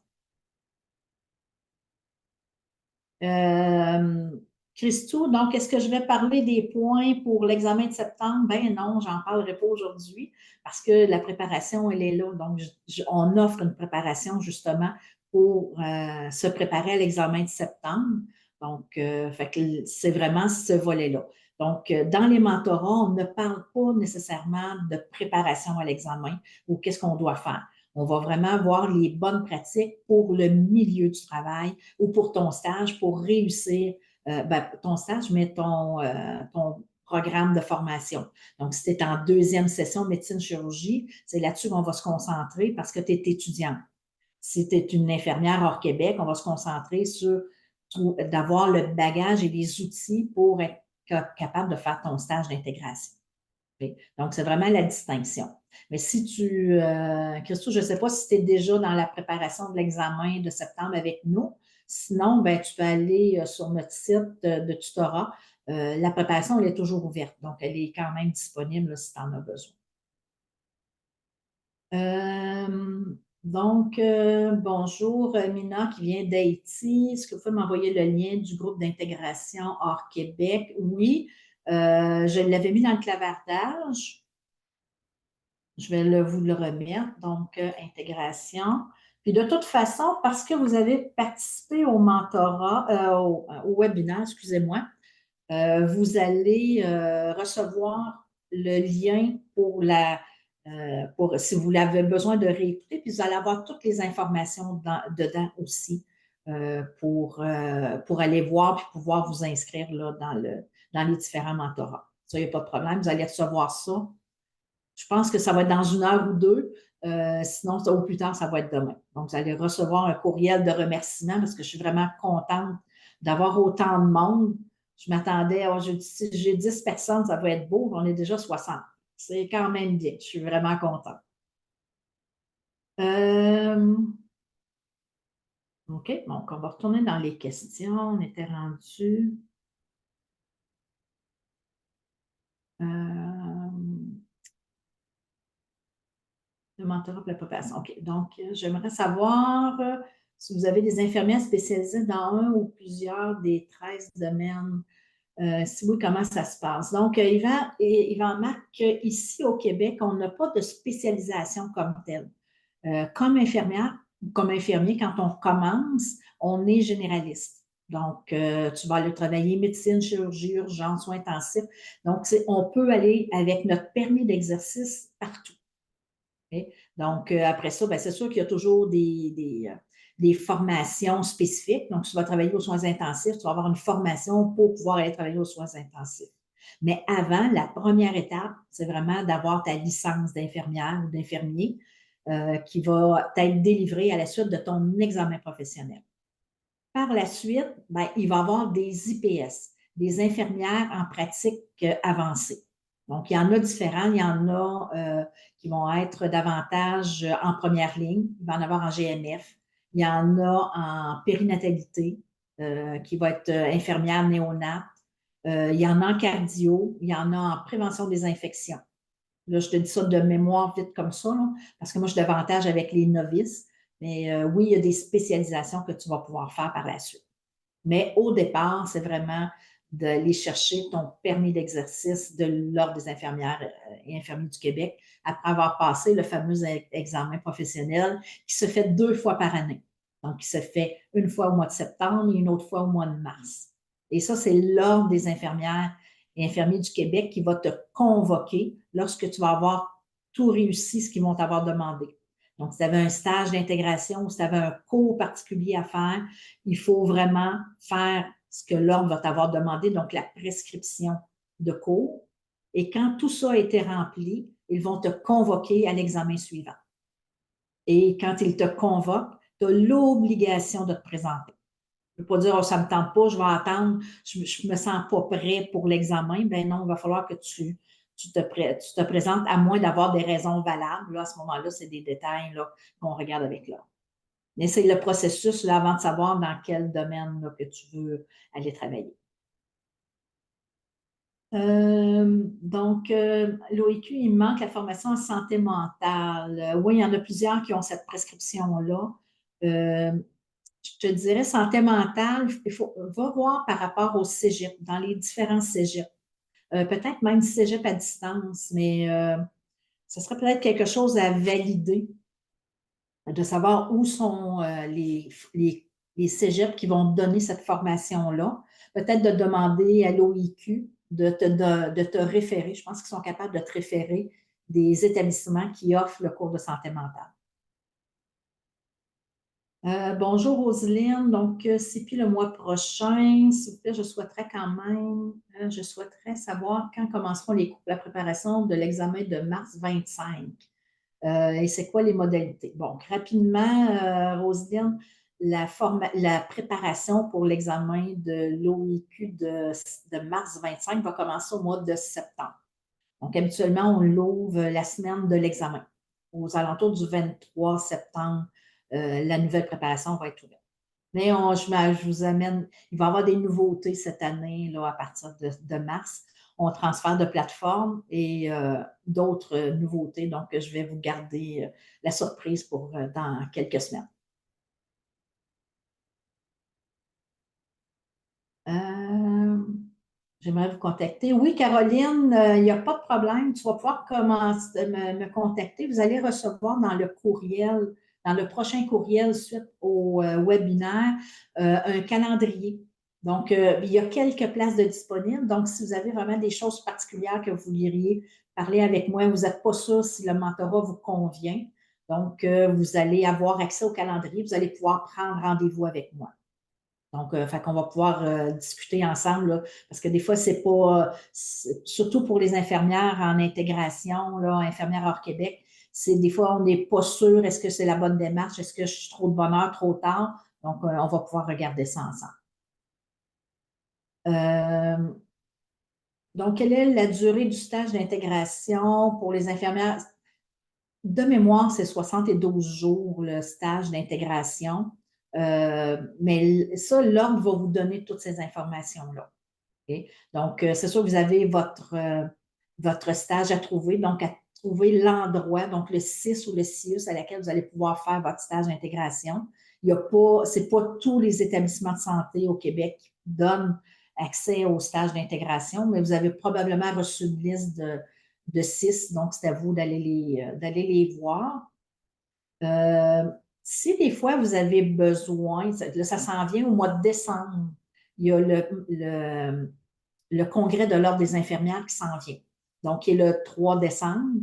Christo, donc, est-ce que je vais parler des points pour l'examen de septembre? Ben non, j'en parlerai pas aujourd'hui parce que la préparation, elle est là. Donc, on offre une préparation justement pour se préparer à l'examen de septembre. Donc, fait que c'est vraiment ce volet-là. Donc, dans les mentorats, on ne parle pas nécessairement de préparation à l'examen ou qu'est-ce qu'on doit faire. On va vraiment voir les bonnes pratiques pour le milieu du travail ou pour ton stage, pour réussir ton stage, mais ton programme de formation. Donc, si tu es en deuxième session médecine-chirurgie, c'est là-dessus qu'on va se concentrer parce que tu es étudiante. Si tu es une infirmière hors Québec, on va se concentrer sur d'avoir le bagage et les outils pour être capable de faire ton stage d'intégration. OK? Donc, c'est vraiment la distinction. Mais si Christo, je ne sais pas si tu es déjà dans la préparation de l'examen de septembre avec nous. Sinon, ben, tu peux aller sur notre site de tutorat. La préparation, elle est toujours ouverte. Donc, elle est quand même disponible là, si tu en as besoin. Bonjour Mina qui vient d'Haïti. Est-ce que vous pouvez m'envoyer le lien du groupe d'intégration hors Québec? Oui, je l'avais mis dans le clavardage. Je vais vous le remettre. Donc, intégration. Puis de toute façon, parce que vous avez participé au mentorat, au webinaire, excusez-moi, vous allez recevoir le lien pour si vous avez besoin de réécouter, puis vous allez avoir toutes les informations dedans aussi pour aller voir puis pouvoir vous inscrire là, dans les différents mentorats. Ça, il n'y a pas de problème. Vous allez recevoir ça. Je pense que ça va être dans 1 heure ou 2. Sinon, au plus tard, ça va être demain. Donc, vous allez recevoir un courriel de remerciement parce que je suis vraiment contente d'avoir autant de monde. Je m'attendais, si j'ai 10 personnes, ça va être beau. On est déjà 60. C'est quand même bien. Je suis vraiment contente. OK, donc on va retourner dans les questions. On était rendu. Le mentorat pour la préparation. OK. Donc, j'aimerais savoir si vous avez des infirmières spécialisées dans un ou plusieurs des 13 domaines. Si oui, comment ça se passe? Donc, Yvan marque qu'ici au Québec, on n'a pas de spécialisation comme telle. Comme infirmière, comme infirmier, quand on commence, on est généraliste. Donc, tu vas aller travailler médecine, chirurgie, urgence, soins intensifs. Donc, on peut aller avec notre permis d'exercice partout. Okay? Donc, après ça, ben, c'est sûr qu'il y a toujours des formations spécifiques. Donc, tu vas travailler aux soins intensifs, tu vas avoir une formation pour pouvoir aller travailler aux soins intensifs. Mais avant, la première étape, c'est vraiment d'avoir ta licence d'infirmière ou d'infirmier qui va être délivrée à la suite de ton examen professionnel. Par la suite, ben, il va y avoir des IPS, des infirmières en pratique avancée. Donc, il y en a différents. Il y en a qui vont être davantage en première ligne. Il va y en avoir en GMF. Il y en a en périnatalité, qui va être infirmière néonate. Il y en a en cardio. Il y en a en prévention des infections. Là, je te dis ça de mémoire vite comme ça, là, parce que moi, je suis davantage avec les novices. Mais oui, il y a des spécialisations que tu vas pouvoir faire par la suite. Mais au départ, c'est vraiment d'aller chercher ton permis d'exercice de l'Ordre des infirmières et infirmiers du Québec après avoir passé le fameux examen professionnel qui se fait 2 fois par année. Donc, il se fait une fois au mois de septembre et une autre fois au mois de mars. Et ça, c'est l'Ordre des infirmières et infirmiers du Québec qui va te convoquer lorsque tu vas avoir tout réussi ce qu'ils vont t'avoir demandé. Donc, si tu avais un stage d'intégration ou si tu avais un cours particulier à faire, il faut vraiment faire ce que l'ordre va t'avoir demandé, donc la prescription de cours. Et quand tout ça a été rempli, ils vont te convoquer à l'examen suivant. Et quand ils te convoquent, tu as l'obligation de te présenter. Je ne peux pas dire, oh, ça ne me tente pas, je vais attendre, je ne me sens pas prêt pour l'examen. Ben non, il va falloir que tu te présentes, à moins d'avoir des raisons valables. Là, à ce moment-là, c'est des détails qu'on regarde avec l'ordre. Mais c'est le processus là, avant de savoir dans quel domaine là, que tu veux aller travailler. L'OIQ, il manque la formation en santé mentale. Oui, il y en a plusieurs qui ont cette prescription-là. Je te dirais, santé mentale, va voir par rapport au cégep, dans les différents cégeps. Peut-être même cégep à distance, mais ce serait peut-être quelque chose à valider, de savoir où sont les cégeps qui vont donner cette formation-là. Peut-être de demander à l'OIQ de te référer. Je pense qu'ils sont capables de te référer des établissements qui offrent le cours de santé mentale. Bonjour Roselyne, donc c'est puis le mois prochain, s'il vous plaît, je souhaiterais savoir quand commenceront les cours de la préparation de l'examen de mars 25 et c'est quoi les modalités. Bon, rapidement, Roselyne, la préparation pour l'examen de l'OIQ de mars 25 va commencer au mois de septembre. Donc, habituellement, on l'ouvre la semaine de l'examen. Aux alentours du 23 septembre, la nouvelle préparation va être ouverte. Mais je vous amène, il va y avoir des nouveautés cette année, là, à partir de mars. On transfère de plateforme et d'autres nouveautés. Donc, je vais vous garder la surprise pour dans quelques semaines. J'aimerais vous contacter. Oui, Caroline, il n'y a pas de problème. Tu vas pouvoir commencer, me contacter. Vous allez recevoir dans le courriel, dans le prochain courriel suite au webinaire, un calendrier. Donc, il y a quelques places de disponibles. Donc, si vous avez vraiment des choses particulières que vous voudriez parler avec moi, vous n'êtes pas sûr si le mentorat vous convient. Donc, vous allez avoir accès au calendrier. Vous allez pouvoir prendre rendez-vous avec moi. Donc, fait qu'on va pouvoir discuter ensemble, là, parce que des fois, c'est pas, surtout pour les infirmières en intégration, là, infirmières hors Québec, c'est des fois, on n'est pas sûr, est-ce que c'est la bonne démarche, est-ce que je suis trop de bonne heure, trop tard? Donc, on va pouvoir regarder ça ensemble. Donc, quelle est la durée du stage d'intégration pour les infirmières? De mémoire, c'est 72 jours le stage d'intégration. Mais ça, l'ordre va vous donner toutes ces informations-là. Okay? Donc, c'est sûr que vous avez votre stage à trouver, donc à trouver l'endroit, donc le CIS ou le CIUS à laquelle vous allez pouvoir faire votre stage d'intégration. Ce n'est pas tous les établissements de santé au Québec qui donnent accès au stage d'intégration, mais vous avez probablement reçu une liste de CIS, donc c'est à vous d'aller les voir. Si des fois vous avez besoin, là, ça s'en vient au mois de décembre, il y a le congrès de l'Ordre des infirmières qui s'en vient, donc qui est le 3 décembre.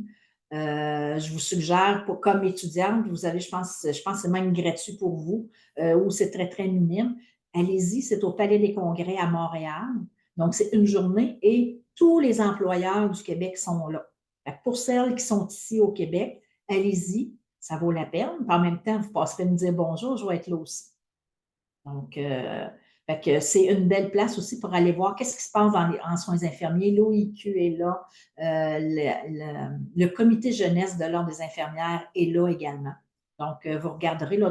Je vous suggère, comme étudiante, vous avez, je pense que c'est même gratuit pour vous, ou c'est très, très minime. Allez-y, c'est au Palais des Congrès à Montréal. Donc, c'est une journée et tous les employeurs du Québec sont là. Pour celles qui sont ici au Québec, allez-y, ça vaut la peine. En même temps, vous passerez me dire bonjour, je vais être là aussi. Donc, c'est une belle place aussi pour aller voir qu'est-ce qui se passe en soins infirmiers. L'OIQ est là. Le comité jeunesse de l'Ordre des infirmières est là également. Donc, vous regarderez là,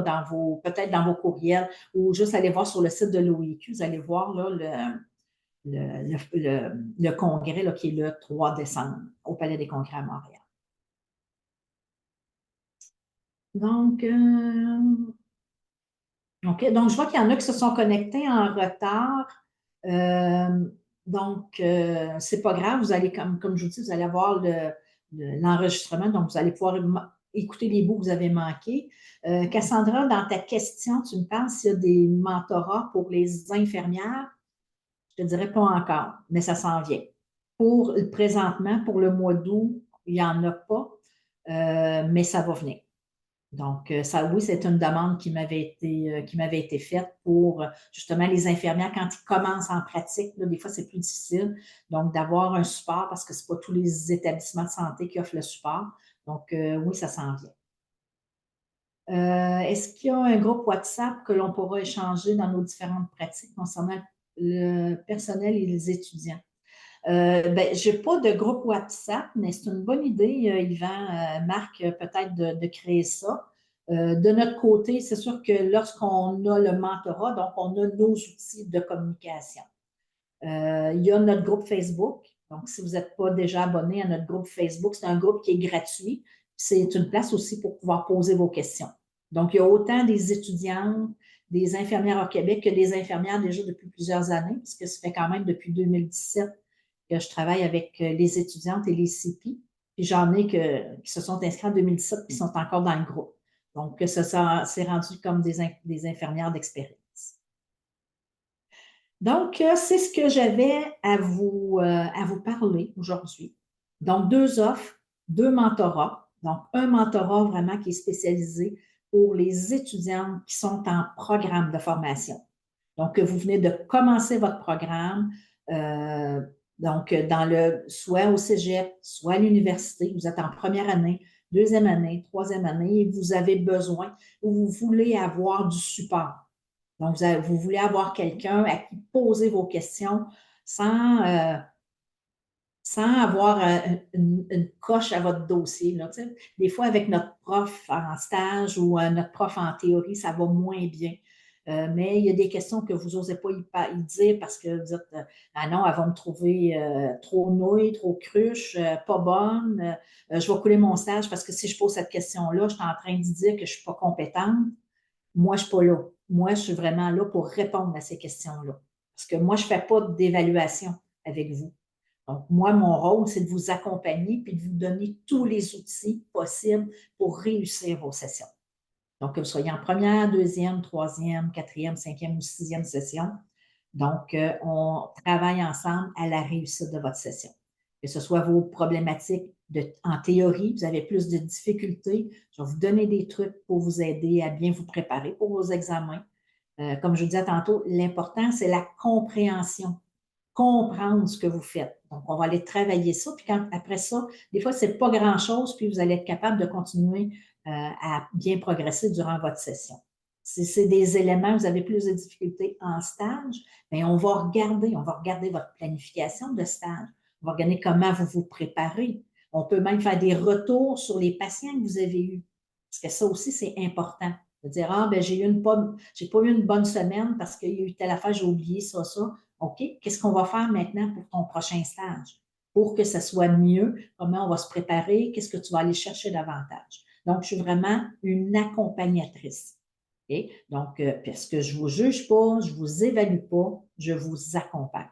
peut-être dans vos courriels ou juste aller voir sur le site de l'OIQ. Vous allez voir là, le congrès là, qui est le 3 décembre au Palais des Congrès à Montréal. Donc, OK. Donc, je vois qu'il y en a qui se sont connectés en retard. Donc, c'est pas grave. Vous allez, comme je vous dis, vous allez avoir l'enregistrement. Donc, vous allez pouvoir écouter les bouts que vous avez manqués. Cassandra, dans ta question, tu me parles s'il y a des mentorats pour les infirmières. Je te dirais pas encore, mais ça s'en vient. Présentement, pour le mois d'août, il n'y en a pas, mais ça va venir. Donc, ça, oui, c'est une demande qui m'avait été faite pour justement les infirmières quand ils commencent en pratique. Là, des fois, c'est plus difficile. Donc, d'avoir un support parce que ce n'est pas tous les établissements de santé qui offrent le support. Donc, oui, ça s'en vient. Est-ce qu'il y a un groupe WhatsApp que l'on pourra échanger dans nos différentes pratiques concernant le personnel et les étudiants? Je n'ai pas de groupe WhatsApp, mais c'est une bonne idée, Yvan, Marc, peut-être de créer ça. De notre côté, c'est sûr que lorsqu'on a le mentorat, donc on a nos outils de communication. Il y a notre groupe Facebook. Donc, si vous n'êtes pas déjà abonné à notre groupe Facebook, c'est un groupe qui est gratuit. C'est une place aussi pour pouvoir poser vos questions. Donc, il y a autant des étudiantes, des infirmières au Québec que des infirmières déjà depuis plusieurs années, puisque ça fait quand même depuis 2017 que je travaille avec les étudiantes et les CP. Puis j'en ai qui se sont inscrits en 2017 et qui sont encore dans le groupe. Donc, ça s'est rendu comme des infirmières d'expérience. Donc, c'est ce que j'avais à vous parler aujourd'hui. Donc, 2 offres, 2 mentorats. Donc, un mentorat vraiment qui est spécialisé pour les étudiantes qui sont en programme de formation. Donc, vous venez de commencer votre programme, donc soit au cégep, soit à l'université, vous êtes en première année, deuxième année, troisième année, et vous avez besoin ou vous voulez avoir du support. Donc, vous voulez avoir quelqu'un à qui poser vos questions sans sans avoir une coche à votre dossier. Là, tu sais. Des fois, avec notre prof en stage ou notre prof en théorie, ça va moins bien. Mais il y a des questions que vous n'osez pas y dire parce que vous dites ah non, elles vont me trouver trop nouille, trop cruche, pas bonne. Je vais couler mon stage parce que si je pose cette question-là, je suis en train de dire que je ne suis pas compétente. Moi, je ne suis pas là. Moi, je suis vraiment là pour répondre à ces questions-là. Parce que moi, je ne fais pas d'évaluation avec vous. Donc, moi, mon rôle, c'est de vous accompagner puis de vous donner tous les outils possibles pour réussir vos sessions. Donc, que vous soyez en première, deuxième, troisième, quatrième, cinquième ou sixième session. Donc, on travaille ensemble à la réussite de votre session. Que ce soit vos problématiques en théorie, vous avez plus de difficultés, je vais vous donner des trucs pour vous aider à bien vous préparer pour vos examens. Comme je vous disais tantôt, l'important, c'est la compréhension. Comprendre ce que vous faites. Donc, on va aller travailler ça. Puis après ça, des fois, ce n'est pas grand-chose, puis vous allez être capable de continuer à bien progresser durant votre session. Si c'est des éléments, vous avez plus de difficultés en stage, bien, on va regarder votre planification de stage. On va regarder comment vous vous préparez. On peut même faire des retours sur les patients que vous avez eus. Parce que ça aussi, c'est important. De dire, ah, ben, j'ai pas eu une bonne semaine parce qu'il y a eu telle affaire, j'ai oublié ça. OK, qu'est-ce qu'on va faire maintenant pour ton prochain stage? Pour que ça soit mieux, comment on va se préparer, qu'est-ce que tu vas aller chercher davantage? Donc, je suis vraiment une accompagnatrice. Okay? Donc, parce que je ne vous juge pas, je ne vous évalue pas, je vous accompagne.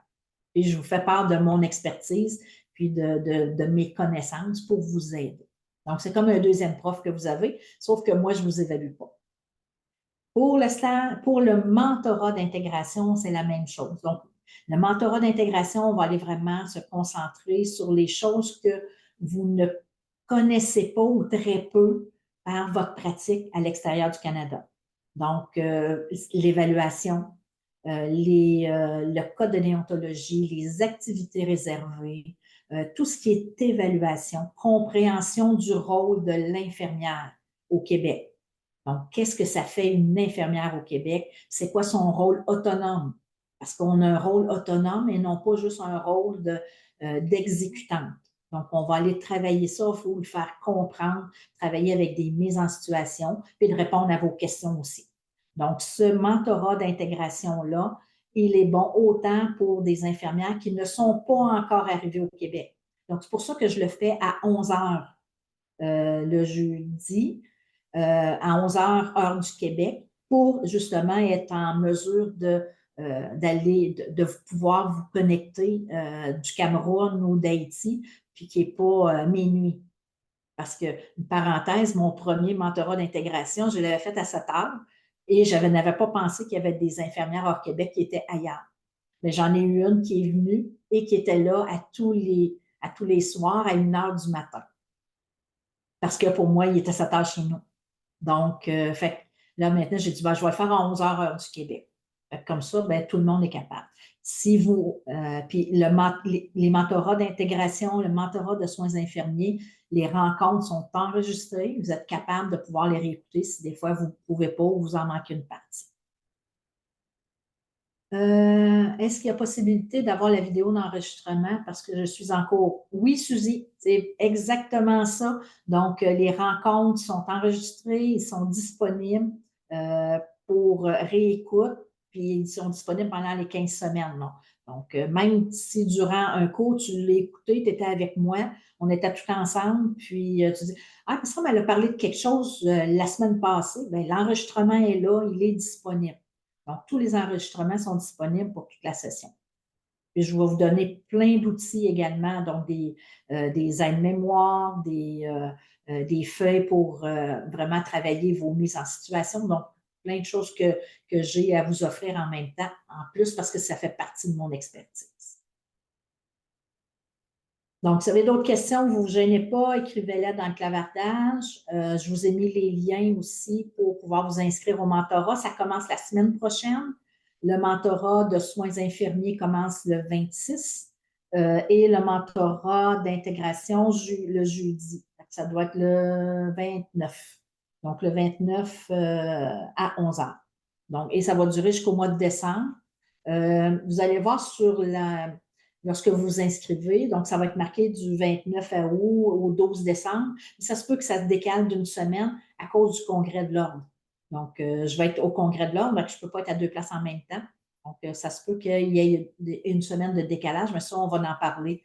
Et je vous fais part de mon expertise puis de mes connaissances pour vous aider. Donc, c'est comme un deuxième prof que vous avez, sauf que moi, je ne vous évalue pas. Pour le mentorat d'intégration, c'est la même chose. Donc, le mentorat d'intégration, on va aller vraiment se concentrer sur les choses que vous ne connaissez pas ou très peu par votre pratique à l'extérieur du Canada. Donc, l'évaluation, le code de déontologie, les activités réservées, tout ce qui est évaluation, compréhension du rôle de l'infirmière au Québec. Donc, qu'est-ce que ça fait une infirmière au Québec? C'est quoi son rôle autonome? Parce qu'on a un rôle autonome et non pas juste un rôle d'exécutante. Donc, on va aller travailler ça, il faut le faire comprendre, travailler avec des mises en situation, puis de répondre à vos questions aussi. Donc, ce mentorat d'intégration-là, il est bon autant pour des infirmières qui ne sont pas encore arrivées au Québec. Donc, c'est pour ça que je le fais à 11 heures le jeudi, à 11 heures, heure du Québec, pour justement être en mesure de pouvoir vous connecter du Cameroun ou d'Haïti, puis qui n'est pas minuit. Parce que, une parenthèse, mon premier mentorat d'intégration, je l'avais fait à 7 heures et je n'avais pas pensé qu'il y avait des infirmières hors Québec qui étaient ailleurs. Mais j'en ai eu une qui est venue et qui était là à tous les soirs à 1 heure du matin. Parce que pour moi, il était 7 heures chez nous. Donc, là, maintenant, j'ai dit, ben, je vais le faire à 11 heures, heure du Québec. Comme ça, ben, tout le monde est capable. Si vous, puis les mentorats d'intégration, le mentorat de soins infirmiers, les rencontres sont enregistrées. Vous êtes capable de pouvoir les réécouter si des fois vous ne pouvez pas ou vous en manquez une partie. Est-ce qu'il y a possibilité d'avoir la vidéo d'enregistrement parce que je suis en cours? Oui, Suzy, c'est exactement ça. Donc, les rencontres sont enregistrées, ils sont disponibles pour réécoute, puis ils sont disponibles pendant les 15 semaines. Non? Donc, même si durant un cours, tu l'as écouté, tu étais avec moi, on était tout ensemble, puis tu dis, ah, ça elle a parlé de quelque chose la semaine passée, bien, l'enregistrement est là, il est disponible. Donc, tous les enregistrements sont disponibles pour toute la session. Puis, je vais vous donner plein d'outils également, donc des aides-mémoires, des feuilles pour vraiment travailler vos mises en situation. Donc, plein de choses que j'ai à vous offrir en même temps, en plus, parce que ça fait partie de mon expertise. Donc, si vous avez d'autres questions, vous ne vous gênez pas, écrivez-les dans le clavardage. Je vous ai mis les liens aussi pour pouvoir vous inscrire au mentorat. Ça commence la semaine prochaine. Le mentorat de soins infirmiers commence le 26 et le mentorat d'intégration le jeudi. Ça doit être le 29. Donc, le 29 à 11 heures. Donc, et ça va durer jusqu'au mois de décembre. Vous allez voir sur lorsque vous vous inscrivez. Donc, ça va être marqué du 29 août au 12 décembre. Ça se peut que ça se décale d'une semaine à cause du congrès de l'Ordre. Donc, je vais être au congrès de l'Ordre, mais je ne peux pas être à deux places en même temps. Donc, ça se peut qu'il y ait une semaine de décalage, mais ça, on va en parler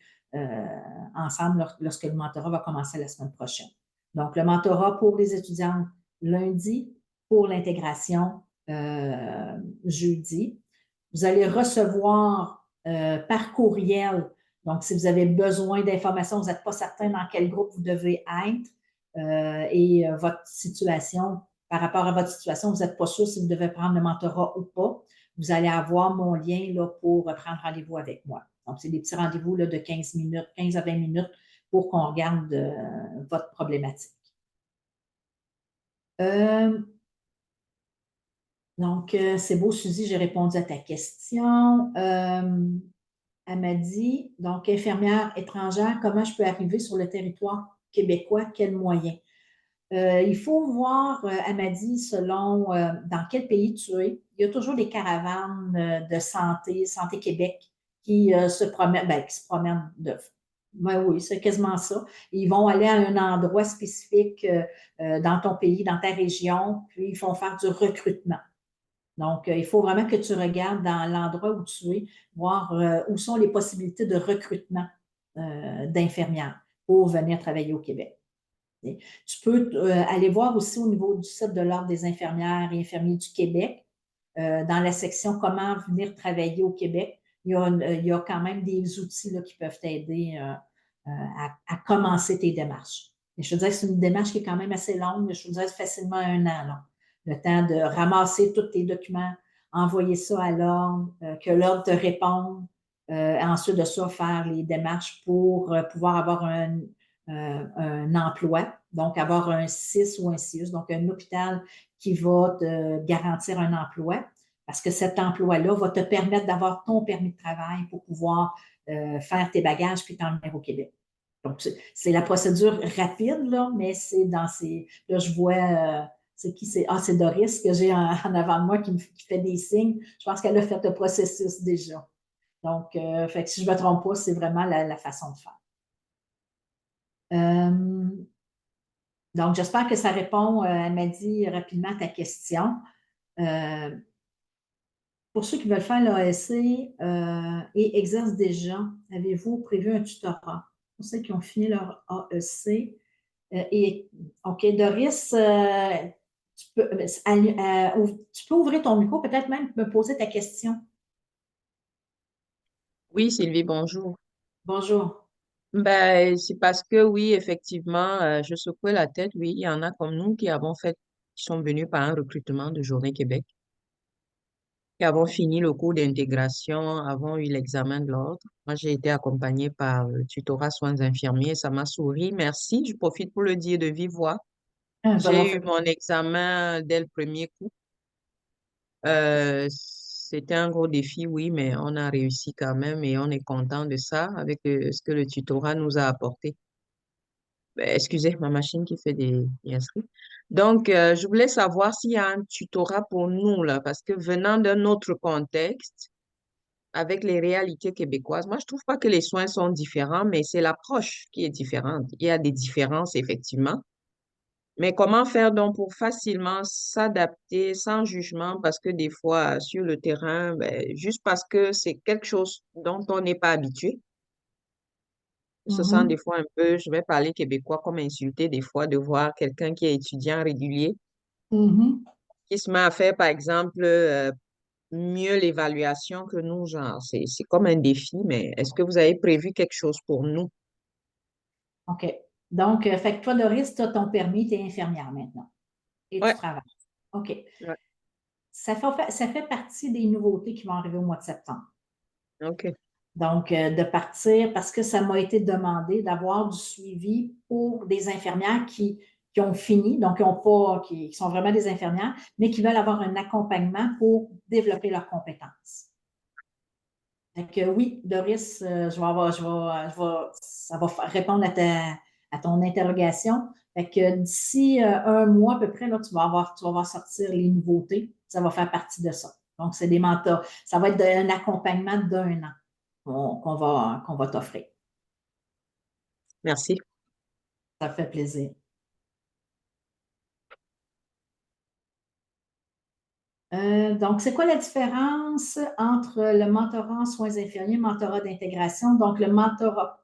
ensemble lorsque le mentorat va commencer la semaine prochaine. Donc, le mentorat pour les étudiants lundi, pour l'intégration jeudi. Vous allez recevoir par courriel, donc si vous avez besoin d'informations, vous n'êtes pas certain dans quel groupe vous devez être et votre situation, par rapport à votre situation, vous n'êtes pas sûr si vous devez prendre le mentorat ou pas, vous allez avoir mon lien là, pour prendre rendez-vous avec moi. Donc, c'est des petits rendez-vous là, de 15 minutes, 15 à 20 minutes pour qu'on regarde votre problématique. Donc, c'est beau, Suzy, j'ai répondu à ta question. Elle m'a dit, donc, infirmière étrangère, comment je peux arriver sur le territoire québécois, quels moyens? Il faut voir, elle m'a dit, selon dans quel pays tu es. Il y a toujours des caravanes de Santé Québec, qui se promènent, ben oui, c'est quasiment ça. Ils vont aller à un endroit spécifique dans ton pays, dans ta région, puis ils font faire du recrutement. Donc, il faut vraiment que tu regardes dans l'endroit où tu es, voir où sont les possibilités de recrutement d'infirmières pour venir travailler au Québec. Tu peux aller voir aussi au niveau du site de l'Ordre des infirmières et infirmiers du Québec, dans la section Comment venir travailler au Québec. Il y a quand même des outils là, qui peuvent t'aider à commencer tes démarches. Et je te dirais que c'est une démarche qui est quand même assez longue, je te dirais facilement 1 an. Là. Le temps de ramasser tous tes documents, envoyer ça à l'Ordre, que l'Ordre te réponde, ensuite de ça, faire les démarches pour pouvoir avoir un emploi, donc avoir un CIS ou un CIUS, donc un hôpital qui va te garantir un emploi, parce que cet emploi-là va te permettre d'avoir ton permis de travail pour pouvoir faire tes bagages puis t'en venir au Québec. Donc, c'est la procédure rapide, là, mais c'est dans ces... Là, je vois... c'est qui c'est? Ah, c'est Doris que j'ai en avant de moi qui fait des signes. Je pense qu'elle a fait le processus déjà. Donc, fait que si je ne me trompe pas, c'est vraiment la façon de faire. Donc, j'espère que ça répond, elle m'a dit rapidement à ta question. Pour ceux qui veulent faire l'ASC et exercent déjà, avez-vous prévu un tutorat? Pour ceux qui ont fini leur AEC. OK, Doris, tu peux ouvrir ton micro, peut-être même me poser ta question. Oui, Sylvie, bonjour. Bonjour. Ben, c'est parce que oui, effectivement, je secouais la tête. Oui, il y en a comme nous qui sont venus par un recrutement de Journée Québec, qui avons fini le cours d'intégration, avons eu l'examen de l'ordre. Moi, j'ai été accompagnée par le tutorat soins infirmiers. Ça m'a souri. Merci. Je profite pour le dire de vive voix. Ça va J'ai eu faire. mon examen dès le premier coup. C'était un gros défi, oui, mais on a réussi quand même et on est content de ça avec ce que le tutorat nous a apporté. Ben, excusez, ma machine qui fait des inscrits. Donc, je voulais savoir s'il y a un tutorat pour nous, là, parce que venant d'un autre contexte, avec les réalités québécoises, moi, je trouve pas que les soins sont différents, mais c'est l'approche qui est différente. Il y a des différences, effectivement. Mais comment faire donc pour facilement s'adapter sans jugement, parce que des fois, sur le terrain, ben, juste parce que c'est quelque chose dont on n'est pas habitué, on se sent des fois un peu, je vais parler québécois, comme insulté des fois de voir quelqu'un qui est étudiant régulier, Mhm. qui se met à faire, par exemple, mieux l'évaluation que nous, genre, c'est comme un défi, mais est-ce que vous avez prévu quelque chose pour nous? OK. Donc, fait que toi, Doris, tu as ton permis, tu es infirmière maintenant et tu Ouais, travailles. OK. ouais, Ça fait partie des nouveautés qui vont arriver au mois de septembre. ok. Donc, de partir, parce que ça m'a été demandé d'avoir du suivi pour des infirmières qui ont fini, donc qui sont vraiment des infirmières, mais qui veulent avoir un accompagnement pour développer leurs compétences. Donc, oui, Doris, ça va répondre à ton interrogation. Fait que d'ici 1 mois à peu près, là, tu vas voir sortir les nouveautés. Ça va faire partie de ça. Donc, c'est des mentors. Ça va être un accompagnement d'1 an. qu'on va t'offrir. Merci. Ça fait plaisir. Donc, c'est quoi la différence entre le mentorat en soins infirmiers et le mentorat d'intégration? Donc, le mentorat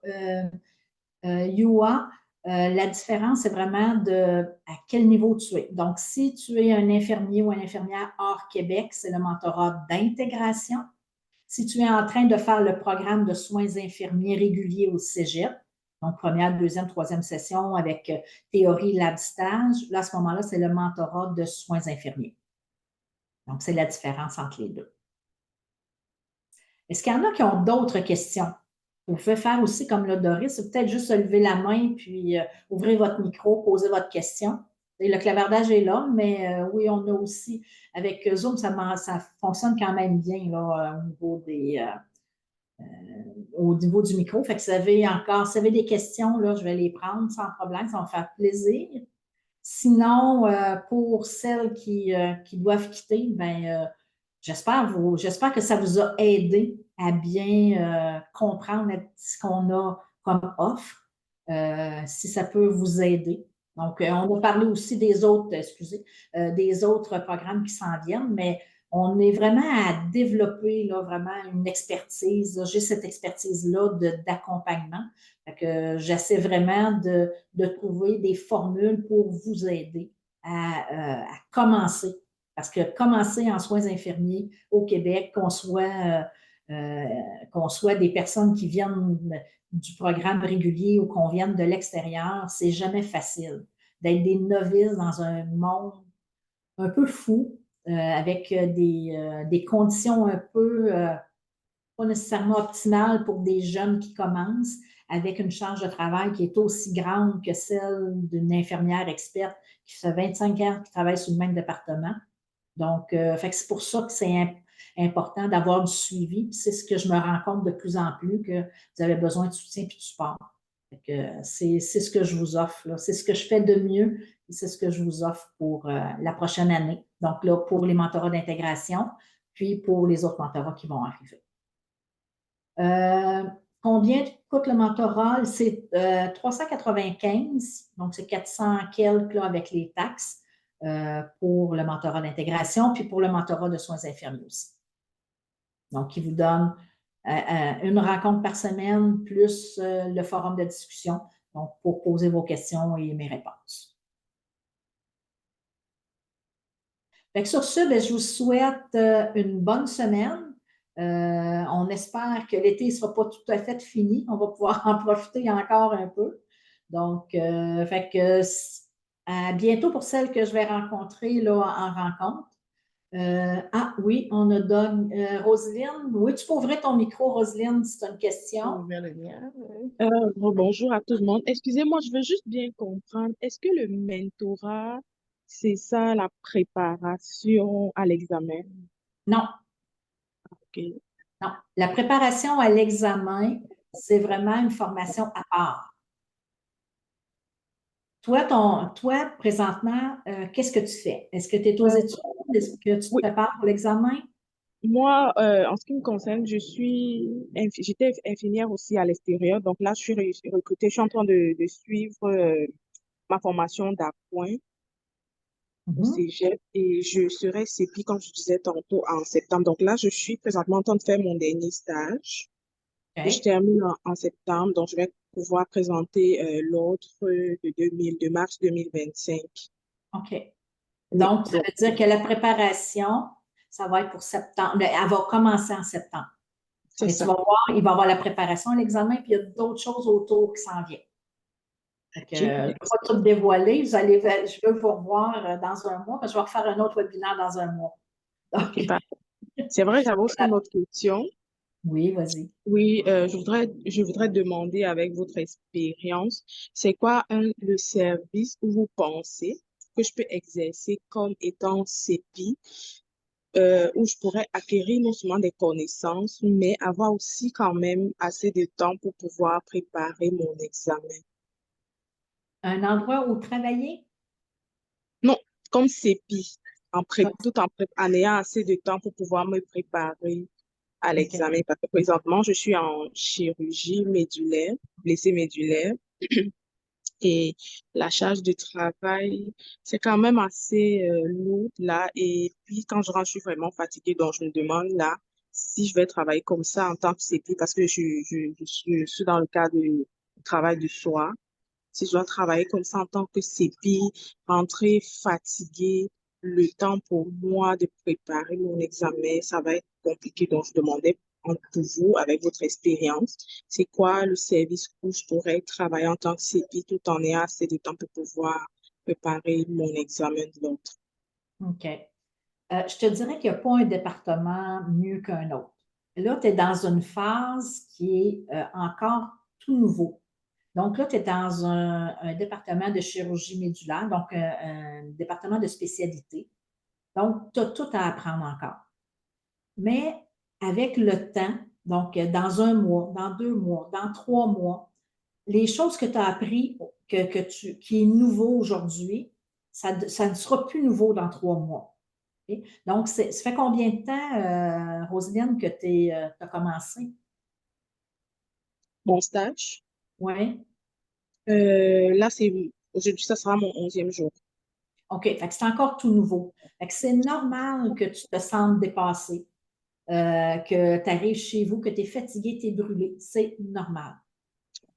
UA, la différence, c'est vraiment à quel niveau tu es. Donc, si tu es un infirmier ou une infirmière hors Québec, c'est le mentorat d'intégration. Si tu es en train de faire le programme de soins infirmiers réguliers au Cégep, donc première, deuxième, troisième session avec théorie, lab, stage, là, à ce moment-là, c'est le mentorat de soins infirmiers. Donc, c'est la différence entre les deux. Est-ce qu'il y en a qui ont d'autres questions? Vous pouvez faire aussi comme le Doris, c'est peut-être juste lever la main puis ouvrir votre micro, poser votre question. Et le clavardage est là, mais oui, on a aussi, avec Zoom, ça fonctionne quand même bien là, au niveau du micro. Fait que si vous avez des questions, là, je vais les prendre sans problème, ça va me faire plaisir. Sinon, pour celles qui doivent quitter, ben, j'espère que ça vous a aidé à bien comprendre ce qu'on a comme offre, si ça peut vous aider. Donc, on va parler aussi des autres, des autres programmes qui s'en viennent, mais on est vraiment à développer là, vraiment une expertise. J'ai cette expertise-là d'accompagnement. J'essaie vraiment de trouver des formules pour vous aider à commencer. Parce que commencer en soins infirmiers au Québec, qu'on soit des personnes qui viennent du programme régulier ou qu'on vienne de l'extérieur, c'est jamais facile. D'être des novices dans un monde un peu fou, avec des conditions un peu pas nécessairement optimales pour des jeunes qui commencent, avec une charge de travail qui est aussi grande que celle d'une infirmière experte qui fait 25 ans qui travaille sur le même département. Donc, c'est pour ça que c'est important d'avoir du suivi. C'est ce que je me rends compte de plus en plus, que vous avez besoin de soutien et de support. C'est ce que je vous offre. C'est ce que je fais de mieux et c'est ce que je vous offre pour la prochaine année. Donc là, pour les mentorats d'intégration, puis pour les autres mentorats qui vont arriver. Combien coûte le mentorat? C'est 395, donc c'est 400 quelques là, avec les taxes pour le mentorat d'intégration, puis pour le mentorat de soins infirmiers aussi. Donc, il vous donne une rencontre par semaine, plus le forum de discussion, donc pour poser vos questions et mes réponses. Fait que sur ce, ben, je vous souhaite une bonne semaine. On espère que l'été ne sera pas tout à fait fini. On va pouvoir en profiter encore un peu. Donc, à bientôt pour celles que je vais rencontrer là, en rencontre. Oui, on a Roselyne. Oui, tu peux ouvrir ton micro, Roselyne, si tu as une question. Ouvrir le lien. Bonjour à tout le monde. Excusez-moi, je veux juste bien comprendre. Est-ce que le mentorat, c'est ça la préparation à l'examen? Non, Ok. non. La préparation à l'examen, c'est vraiment une formation à part. Toi, présentement, qu'est-ce que tu fais? Est-ce que tu es aux études? Est-ce que tu te Oui, prépares pour l'examen? moi, en ce qui me concerne, j'étais infirmière aussi à l'extérieur. Donc là, je suis recrutée. Je suis en train de suivre ma formation d'appoint au Mhm. Cégep et je serai CEPI, comme je disais tantôt, en septembre. Donc là, je suis présentement en train de faire mon dernier stage. Et je OK. termine en septembre, donc je vais pouvoir présenter l'autre de mars 2025. OK. Oui, Donc, ça donc veut dire que la préparation, ça va être pour septembre. Elle va commencer en septembre. c'est Mais tu ça. vas voir, il va y avoir la préparation à l'examen, puis il y a d'autres choses autour qui s'en viennent. Je Ok, ne vais pas tout dévoiler. Je veux vous revoir dans un mois, parce que je vais refaire un autre webinaire dans un mois. ok, Donc, parfait. C'est vrai, j'avais aussi une autre question. oui, vas-y. Oui, je voudrais demander avec votre expérience, c'est quoi le service où vous pensez que je peux exercer comme étant CEPI, où je pourrais acquérir non seulement des connaissances, mais avoir aussi quand même assez de temps pour pouvoir préparer mon examen. Un endroit où travailler? Non, comme CEPI, tout en ayant assez de temps pour pouvoir me préparer à OK. l'examen parce que présentement, je suis en chirurgie médulaire, blessé médulaire. Et la charge de travail, c'est quand même assez lourd là. Et puis, quand je rentre, je suis vraiment fatiguée. Donc, je me demande là si je vais travailler comme ça en tant que CP parce que je suis dans le cadre du travail du soir. Si je dois travailler comme ça en tant que CP, rentrer fatiguée, le temps pour moi de préparer mon examen, ça va être compliqué. Donc, je demandais entre vous, avec votre expérience, c'est quoi le service où je pourrais travailler en tant que CP tout en ayant assez de temps pour pouvoir préparer mon examen de l'autre. OK. Je te dirais qu'il n'y a pas un département mieux qu'un autre. Là, tu es dans une phase qui est encore tout nouveau. Donc là, tu es dans un département de chirurgie médulaire, donc un département de spécialité. Donc, tu as tout à apprendre encore. Mais avec le temps, donc dans 1 mois, dans 2 mois, dans 3 mois, les choses que tu as appris, qui est nouveau aujourd'hui, ça ne sera plus nouveau dans 3 mois. OK? Donc, ça fait combien de temps, Roselyne, que tu as commencé? Mon stage, Oui. là, aujourd'hui, ça sera mon 11e jour. OK. Fait que c'est encore tout nouveau. Fait que c'est normal que tu te sentes dépassé, que tu arrives chez vous, que tu es fatigué, tu es brûlé. C'est normal.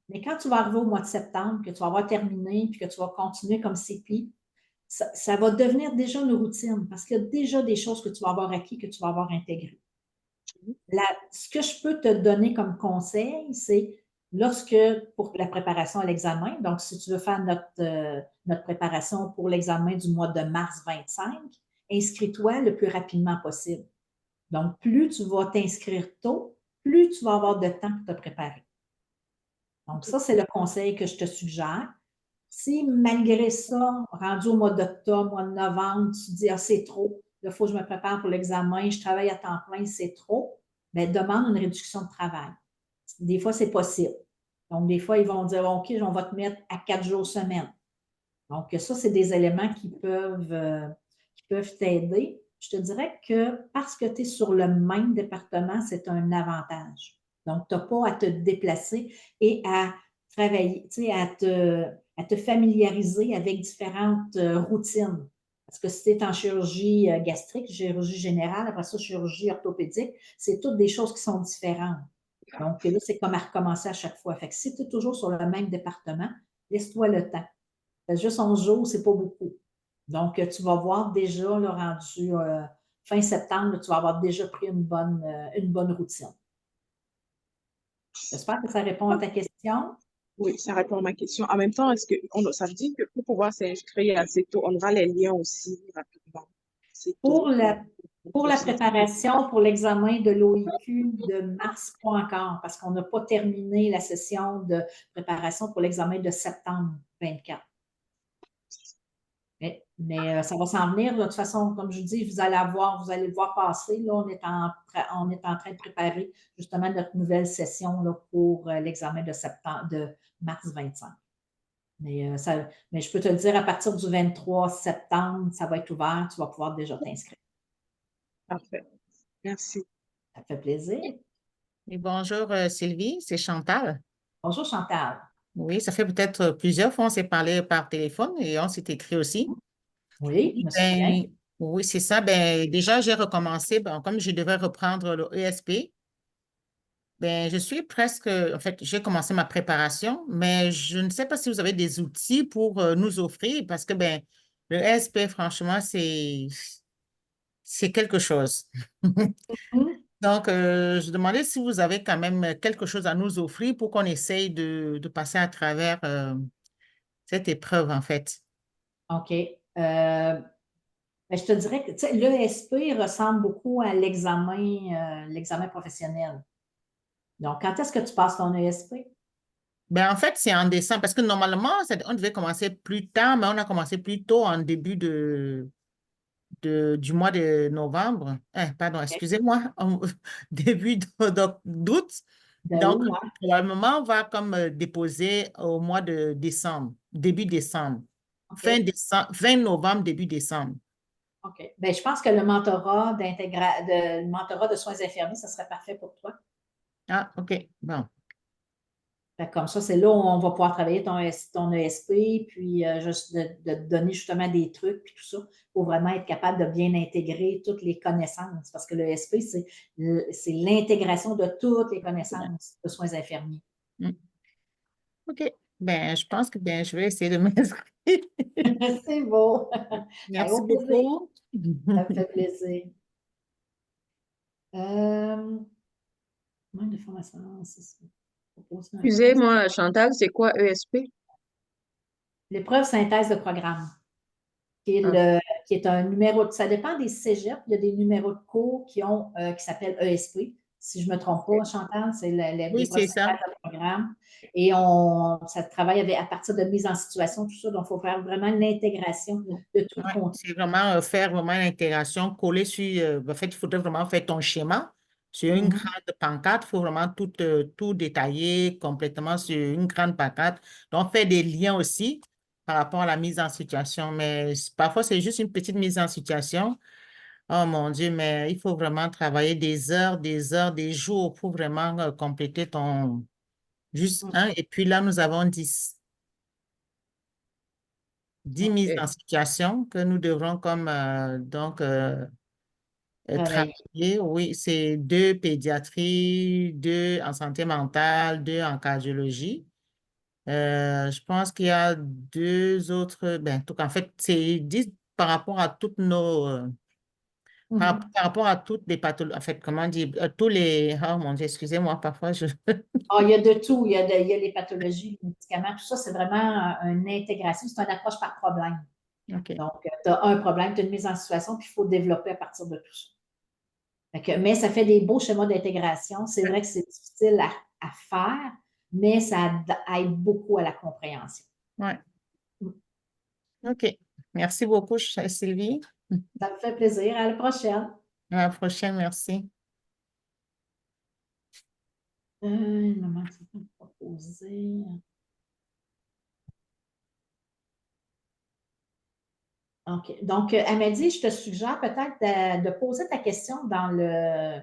Mais quand tu vas arriver au mois de septembre, que tu vas avoir terminé, puis que tu vas continuer comme CP, ça va devenir déjà une routine parce qu'il y a déjà des choses que tu vas avoir acquis, que tu vas avoir intégrées. Ce que je peux te donner comme conseil, c'est pour la préparation à l'examen, donc si tu veux faire notre préparation pour l'examen du mois de mars 25, inscris-toi le plus rapidement possible. Donc, plus tu vas t'inscrire tôt, plus tu vas avoir de temps pour te préparer. Donc, ça, c'est le conseil que je te suggère. Si malgré ça, rendu au mois d'octobre, mois de novembre, tu te dis, ah, c'est trop, il faut que je me prépare pour l'examen, je travaille à temps plein, c'est trop, bien, demande une réduction de travail. Des fois, c'est possible. Donc, des fois, ils vont dire, OK, on va te mettre à 4 jours semaine. Donc, ça, c'est des éléments qui peuvent t'aider. Je te dirais que parce que tu es sur le même département, c'est un avantage. Donc, tu n'as pas à te déplacer et à travailler, tu sais, à te familiariser avec différentes routines. Parce que si tu es en chirurgie gastrique, chirurgie générale, après ça, chirurgie orthopédique, c'est toutes des choses qui sont différentes. Donc, là, c'est comme à recommencer à chaque fois. Fait que si tu es toujours sur le même département, laisse-toi le temps. Juste 11 jours, c'est pas beaucoup. Donc, tu vas voir déjà, là, rendu fin septembre, là, tu vas avoir déjà pris une bonne routine. J'espère que ça répond à ta question. Oui, ça répond à ma question. En même temps, ça veut dire que pour pouvoir s'inscrire assez tôt, on aura les liens aussi rapidement. C'est Pour tôt. la préparation pour l'examen de l'OIQ de mars, pas encore, parce qu'on n'a pas terminé la session de préparation pour l'examen de septembre 24. Mais ça va s'en venir. De toute façon, comme je dis, vous allez le voir passer. Là, on est en train de préparer justement notre nouvelle session là, pour l'examen de mars 25. Mais je peux te le dire, à partir du 23 septembre, ça va être ouvert. Tu vas pouvoir déjà t'inscrire. Parfait. Merci. Ça fait plaisir. Et bonjour Sylvie, c'est Chantal. Bonjour Chantal. Oui, ça fait peut-être plusieurs fois on s'est parlé par téléphone et on s'est écrit aussi. Oui, je me souviens. Oui, c'est ça. Ben, déjà, j'ai recommencé. Ben, comme je devais reprendre le ESP, ben, je suis presque, en fait, j'ai commencé ma préparation, mais je ne sais pas si vous avez des outils pour nous offrir parce que ben, le ESP, franchement, c'est quelque chose. Mhm. Donc, je demandais si vous avez quand même quelque chose à nous offrir pour qu'on essaye de passer à travers cette épreuve, en fait. OK. Ben, je te dirais que l'ESP ressemble beaucoup à l'examen professionnel. Donc, quand est-ce que tu passes ton ESP? Ben, en fait, c'est en décembre parce que normalement, on devait commencer plus tard, mais on a commencé plus tôt en début du mois de novembre. Pardon, OK. excusez-moi, début d'août. Donc, Ouais. probablement, on va comme déposer au mois de décembre, début décembre, fin OK. décembre, 20 novembre, début décembre. OK. Bien, je pense que le mentorat le mentorat de soins infirmiers, ça serait parfait pour toi. Ah, OK. Bon. Fait que comme ça, c'est là où on va pouvoir travailler ton ESP, puis juste de te donner justement des trucs, puis tout ça, pour vraiment être capable de bien intégrer toutes les connaissances. Parce que le ESP, c'est l'intégration de toutes les connaissances de soins infirmiers. Mm. OK. Ben, je pense que ben, je vais essayer de m'inscrire. C'est beau. Merci Au plaisir. beaucoup. Ça me fait plaisir. Manque de formation, c'est ça. Excusez-moi, Chantal, c'est quoi ESP? L'épreuve synthèse de programme, qui est, Ah, qui est un numéro, ça dépend des cégeps, il y a des numéros de cours qui s'appellent ESP. Si je ne me trompe pas, Chantal, c'est Oui, l'épreuve c'est ça. synthèse de programme. Et ça travaille à partir de mise en situation, tout ça. Donc, il faut faire vraiment l'intégration de tout le Ouais, contenu. c'est vraiment faire vraiment l'intégration, coller sur, en fait, il faudrait vraiment faire ton schéma sur une grande pancarte. Il faut vraiment tout détailler complètement sur une grande pancarte. Donc, faire des liens aussi par rapport à la mise en situation. Mais parfois, c'est juste une petite mise en situation. Oh mon Dieu, mais il faut vraiment travailler des heures, des jours pour vraiment compléter ton juste un. Et puis là, nous avons 10 mises en ok. situation que nous devrons comme Travailler. travailler. Oui, c'est 2 pédiatrie, 2 en santé mentale, 2 en cardiologie. Je pense qu'il y a 2 autres, ben, en tout cas, en fait, c'est 10 par rapport à toutes nos, par rapport à toutes les pathologies, en fait, comment dire, tous les, oh mon Dieu, excusez-moi, parfois je, Ah, il y a de tout. Il y a les pathologies, les médicaments, tout ça, c'est vraiment une intégration. C'est une approche par problème. OK, Donc, tu as un problème, tu as une mise en situation, puis il faut développer à partir de tout ça. Mais ça fait des beaux schémas d'intégration. C'est vrai que c'est difficile à faire, mais ça aide beaucoup à la compréhension. ouais, OK. Merci beaucoup, Sylvie. Ça me fait plaisir. À la prochaine. À la prochaine, merci. Une maman qui m'a proposé. OK. Donc, elle m'a dit, je te suggère peut-être de poser ta question dans le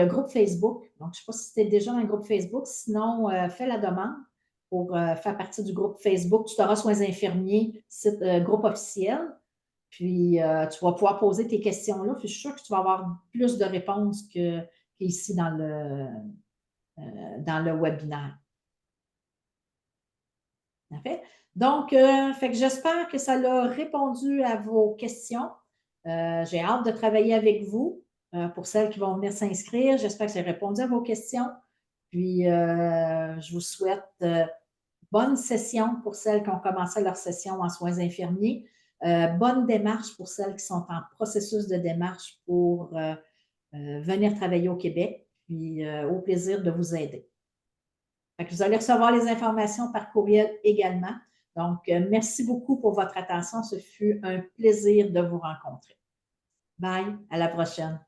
groupe Facebook. Donc, je ne sais pas si tu es déjà dans le groupe Facebook. Sinon, fais la demande pour faire partie du groupe Facebook. Tu auras Soins infirmiers, groupe officiel. Puis, tu vas pouvoir poser tes questions-là. Puis, je suis sûre que tu vas avoir plus de réponses qu'ici dans le webinaire. Fait? Donc, fait que j'espère que ça a répondu à vos questions. J'ai hâte de travailler avec vous pour celles qui vont venir s'inscrire. J'espère que j'ai répondu à vos questions. Puis, je vous souhaite bonne session pour celles qui ont commencé leur session en soins infirmiers. Bonne démarche pour celles qui sont en processus de démarche pour venir travailler au Québec. Puis, au plaisir de vous aider. Fait que vous allez recevoir les informations par courriel également. Donc, merci beaucoup pour votre attention. Ce fut un plaisir de vous rencontrer. Bye, à la prochaine.